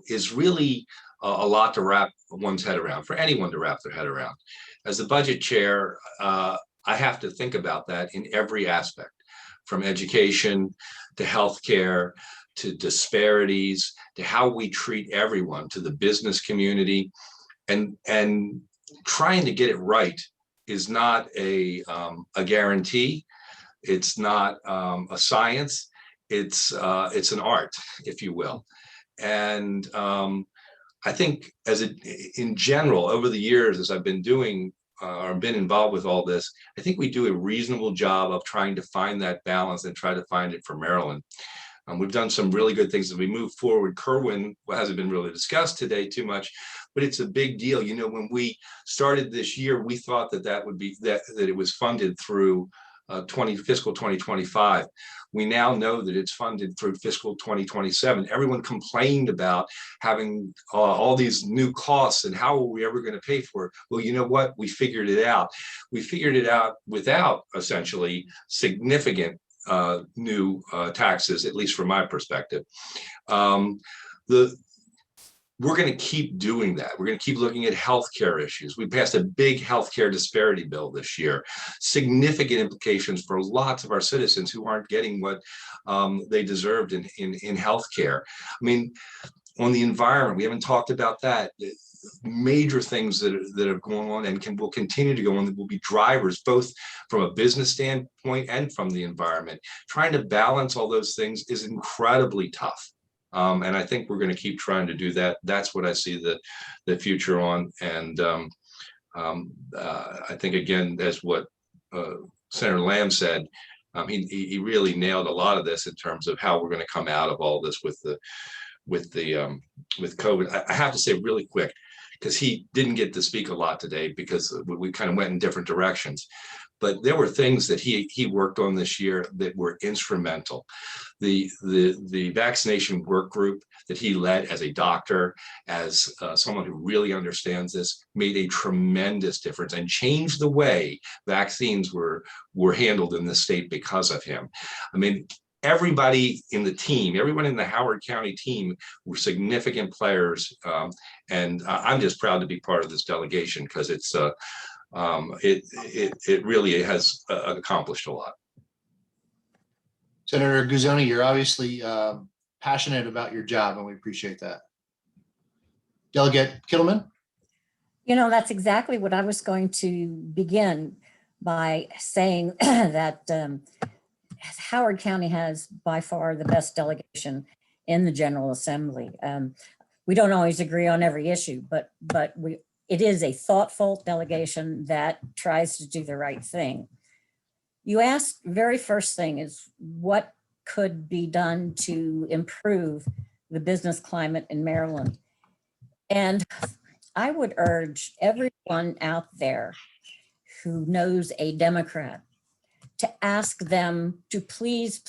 is really a lot to wrap one's head around, for anyone to wrap their head around. As the budget chair, I have to think about that in every aspect, from education to healthcare, to disparities, to how we treat everyone, to the business community, and trying to get it right is not a guarantee. It's not a science. It's an art, if you will. And I think in general, over the years, as I've been doing or been involved with all this, I think we do a reasonable job of trying to find that balance and try to find it for Maryland. We've done some really good things as we move forward. Kerwin hasn't been really discussed today too much, but it's a big deal. You know, when we started this year, we thought that it was funded through fiscal 2025. We now know that it's funded through fiscal 2027. Everyone complained about having all these new costs and how are we ever going to pay for it? Well, you know what? We figured it out. We figured it out without essentially significant new taxes, at least from my perspective. We're going to keep doing that. We're going to keep looking at healthcare issues. We passed a big healthcare disparity bill this year, significant implications for lots of our citizens who aren't getting what they deserved in healthcare. I mean, on the environment, we haven't talked about that. Major things that are going on and will continue to go on that will be drivers, both from a business standpoint and from the environment. Trying to balance all those things is incredibly tough. And I think we're going to keep trying to do that. That's what I see the future on. And I think, again, as what Senator Lamb said, he really nailed a lot of this in terms of how we're going to come out of all this with COVID. I have to say really quick, because he didn't get to speak a lot today because we kind of went in different directions. But there were things that he worked on this year that were instrumental. The vaccination work group that he led as a doctor, as someone who really understands this, made a tremendous difference and changed the way vaccines were handled in the state because of him. I mean, everybody in the team, everyone in the Howard County team were significant players. And I'm just proud to be part of this delegation because it really has accomplished a lot. Senator Guzzoni, you're obviously passionate about your job, and we appreciate that. Delegate Kittleman? You know, that's exactly what I was going to begin by saying that Howard County has by far the best delegation in the General Assembly. We don't always agree on every issue, but it is a thoughtful delegation that tries to do the right thing. You asked, very first thing is what could be done to improve the business climate in Maryland. And I would urge everyone out there who knows a Democrat to ask them to please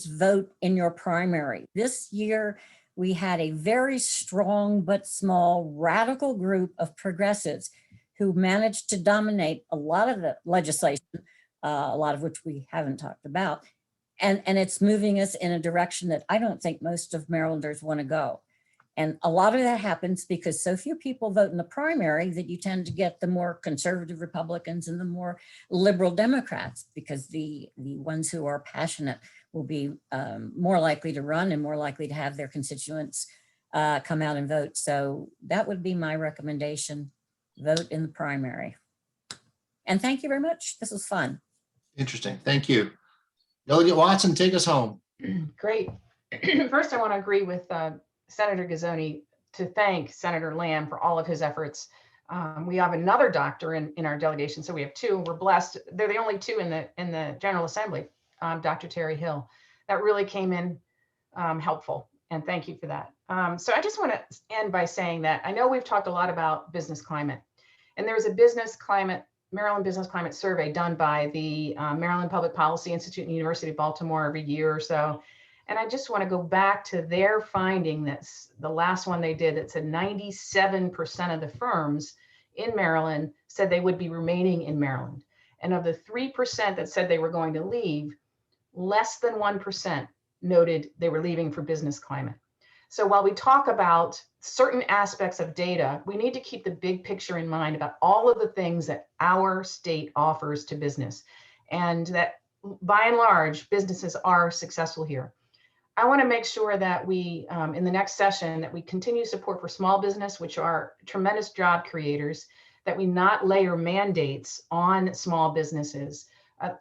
vote in your primary. This year, we had a very strong but small radical group of progressives who managed to dominate a lot of the legislation, a lot of which we haven't talked about. And it's moving us in a direction that I don't think most of Marylanders want to go. And a lot of that happens because so few people vote in the primary that you tend to get the more conservative Republicans and the more liberal Democrats, because the ones who are passionate will be more likely to run and more likely to have their constituents come out and vote. So that would be my recommendation: vote in the primary. And thank you very much. This was fun. Interesting. Thank you. Delegate Watson, take us home. Great. First, I want to agree with Senator Gazzoni to thank Senator Lamb for all of his efforts. We have another doctor in our delegation, so we have two. We're blessed. They're the only two in the General Assembly, Dr. Terry Hill. That really came in helpful, and thank you for that. So I just want to end by saying that I know we've talked a lot about business climate, and there's a Maryland Business Climate Survey done by the Maryland Public Policy Institute and University of Baltimore every year or so. And I just want to go back to their finding, that's the last one they did, that said 97% of the firms in Maryland said they would be remaining in Maryland. And of the 3% that said they were going to leave, less than 1% noted they were leaving for business climate. So while we talk about certain aspects of data, we need to keep the big picture in mind about all of the things that our state offers to business, and that by and large, businesses are successful here. I want to make sure that we, in the next session, that we continue support for small business, which are tremendous job creators, that we not layer mandates on small businesses.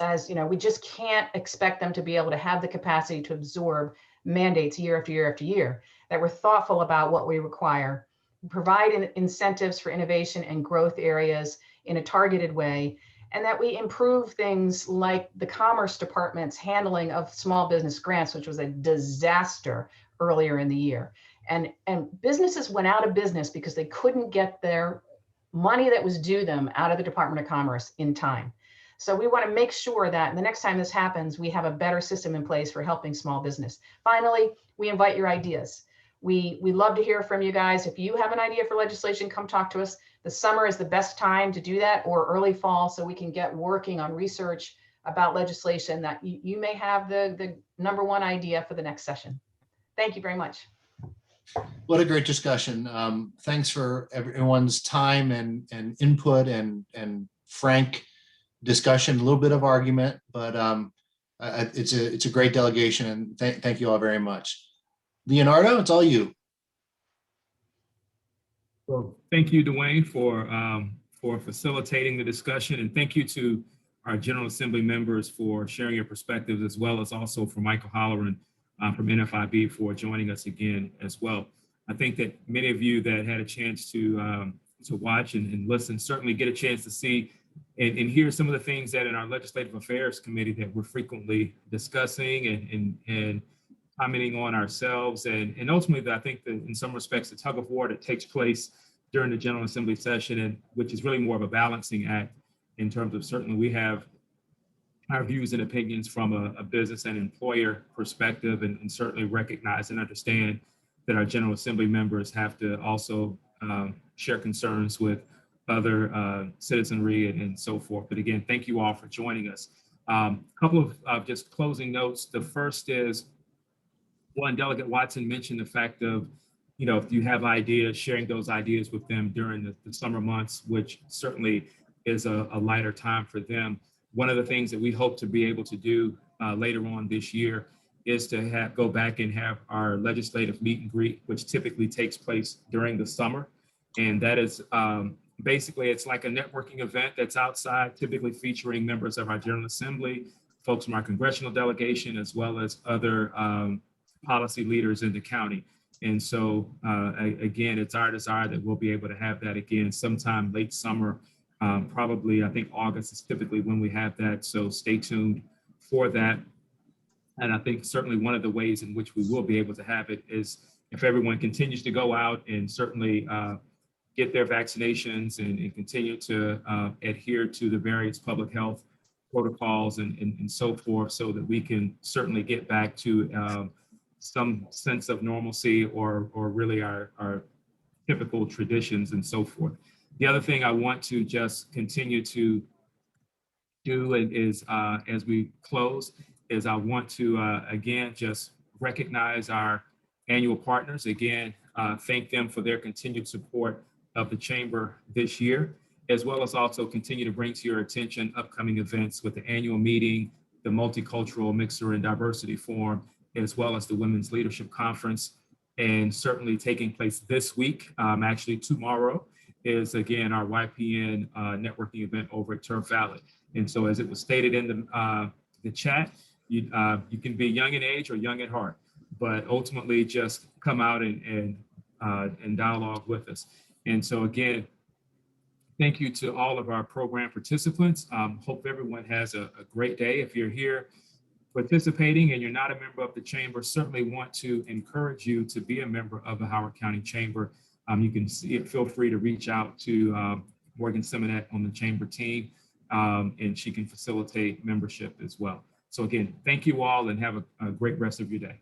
As you know, we just can't expect them to be able to have the capacity to absorb mandates year after year after year, that we're thoughtful about what we require, provide incentives for innovation and growth areas in a targeted way, and that we improve things like the Commerce Department's handling of small business grants, which was a disaster earlier in the year. And businesses went out of business because they couldn't get their money that was due them out of the Department of Commerce in time. So we want to make sure that the next time this happens, we have a better system in place for helping small business. Finally, we invite your ideas. We love to hear from you guys. If you have an idea for legislation, come talk to us. The summer is the best time to do that, or early fall, so we can get working on research about legislation that you may have the number one idea for the next session. Thank you very much. What a great discussion. Thanks for everyone's time and input and frank discussion, a little bit of argument, but it's a great delegation, and thank you all very much. Leonardo, it's all you. Well, thank you, Dwayne, for facilitating the discussion, and thank you to our General Assembly members for sharing your perspectives, as well as also for Michael Holloran from NFIB for joining us again as well. I think that many of you that had a chance to watch and listen certainly get a chance to see and hear some of the things that in our Legislative Affairs Committee that we're frequently discussing and commenting on ourselves, and ultimately, I think that in some respects, the tug of war that takes place during the General Assembly session, and which is really more of a balancing act in terms of certainly we have our views and opinions from a business and employer perspective, and certainly recognize and understand that our General Assembly members have to also share concerns with other citizenry and so forth. But again, thank you all for joining us. A couple of just closing notes. The first is, one, Delegate Watson mentioned the fact of, if you have ideas, sharing those ideas with them during the summer months, which certainly is a lighter time for them. One of the things that we hope to be able to do later on this year is to go back and have our legislative meet and greet, which typically takes place during the summer. And that is basically, it's like a networking event that's outside, typically featuring members of our General Assembly, folks from our congressional delegation, as well as other policy leaders in the county. And so, again, it's our desire that we'll be able to have that again sometime late summer. Probably, I think August is typically when we have that. So stay tuned for that. And I think certainly one of the ways in which we will be able to have it is if everyone continues to go out and certainly get their vaccinations and continue to adhere to the various public health protocols and so forth, so that we can certainly get back to some sense of normalcy or really our typical traditions and so forth. The other thing I want to just continue to do is as we close is I want to again just recognize our annual partners. Again, thank them for their continued support of the Chamber this year, as well as also continue to bring to your attention upcoming events with the annual meeting, the Multicultural Mixer and Diversity Forum, as well as the Women's Leadership Conference, and certainly taking place this week. Actually, tomorrow is again our YPN networking event over at Turf Valley. And so, as it was stated in the chat, you can be young in age or young at heart, but ultimately just come out and dialogue with us. And so, again, thank you to all of our program participants. Hope everyone has a great day. If you're here participating and you're not a member of the Chamber, certainly want to encourage you to be a member of the Howard County Chamber. You can feel free to reach out to Morgan Simonette on the Chamber team, and she can facilitate membership as well. So again, thank you all and have a great rest of your day.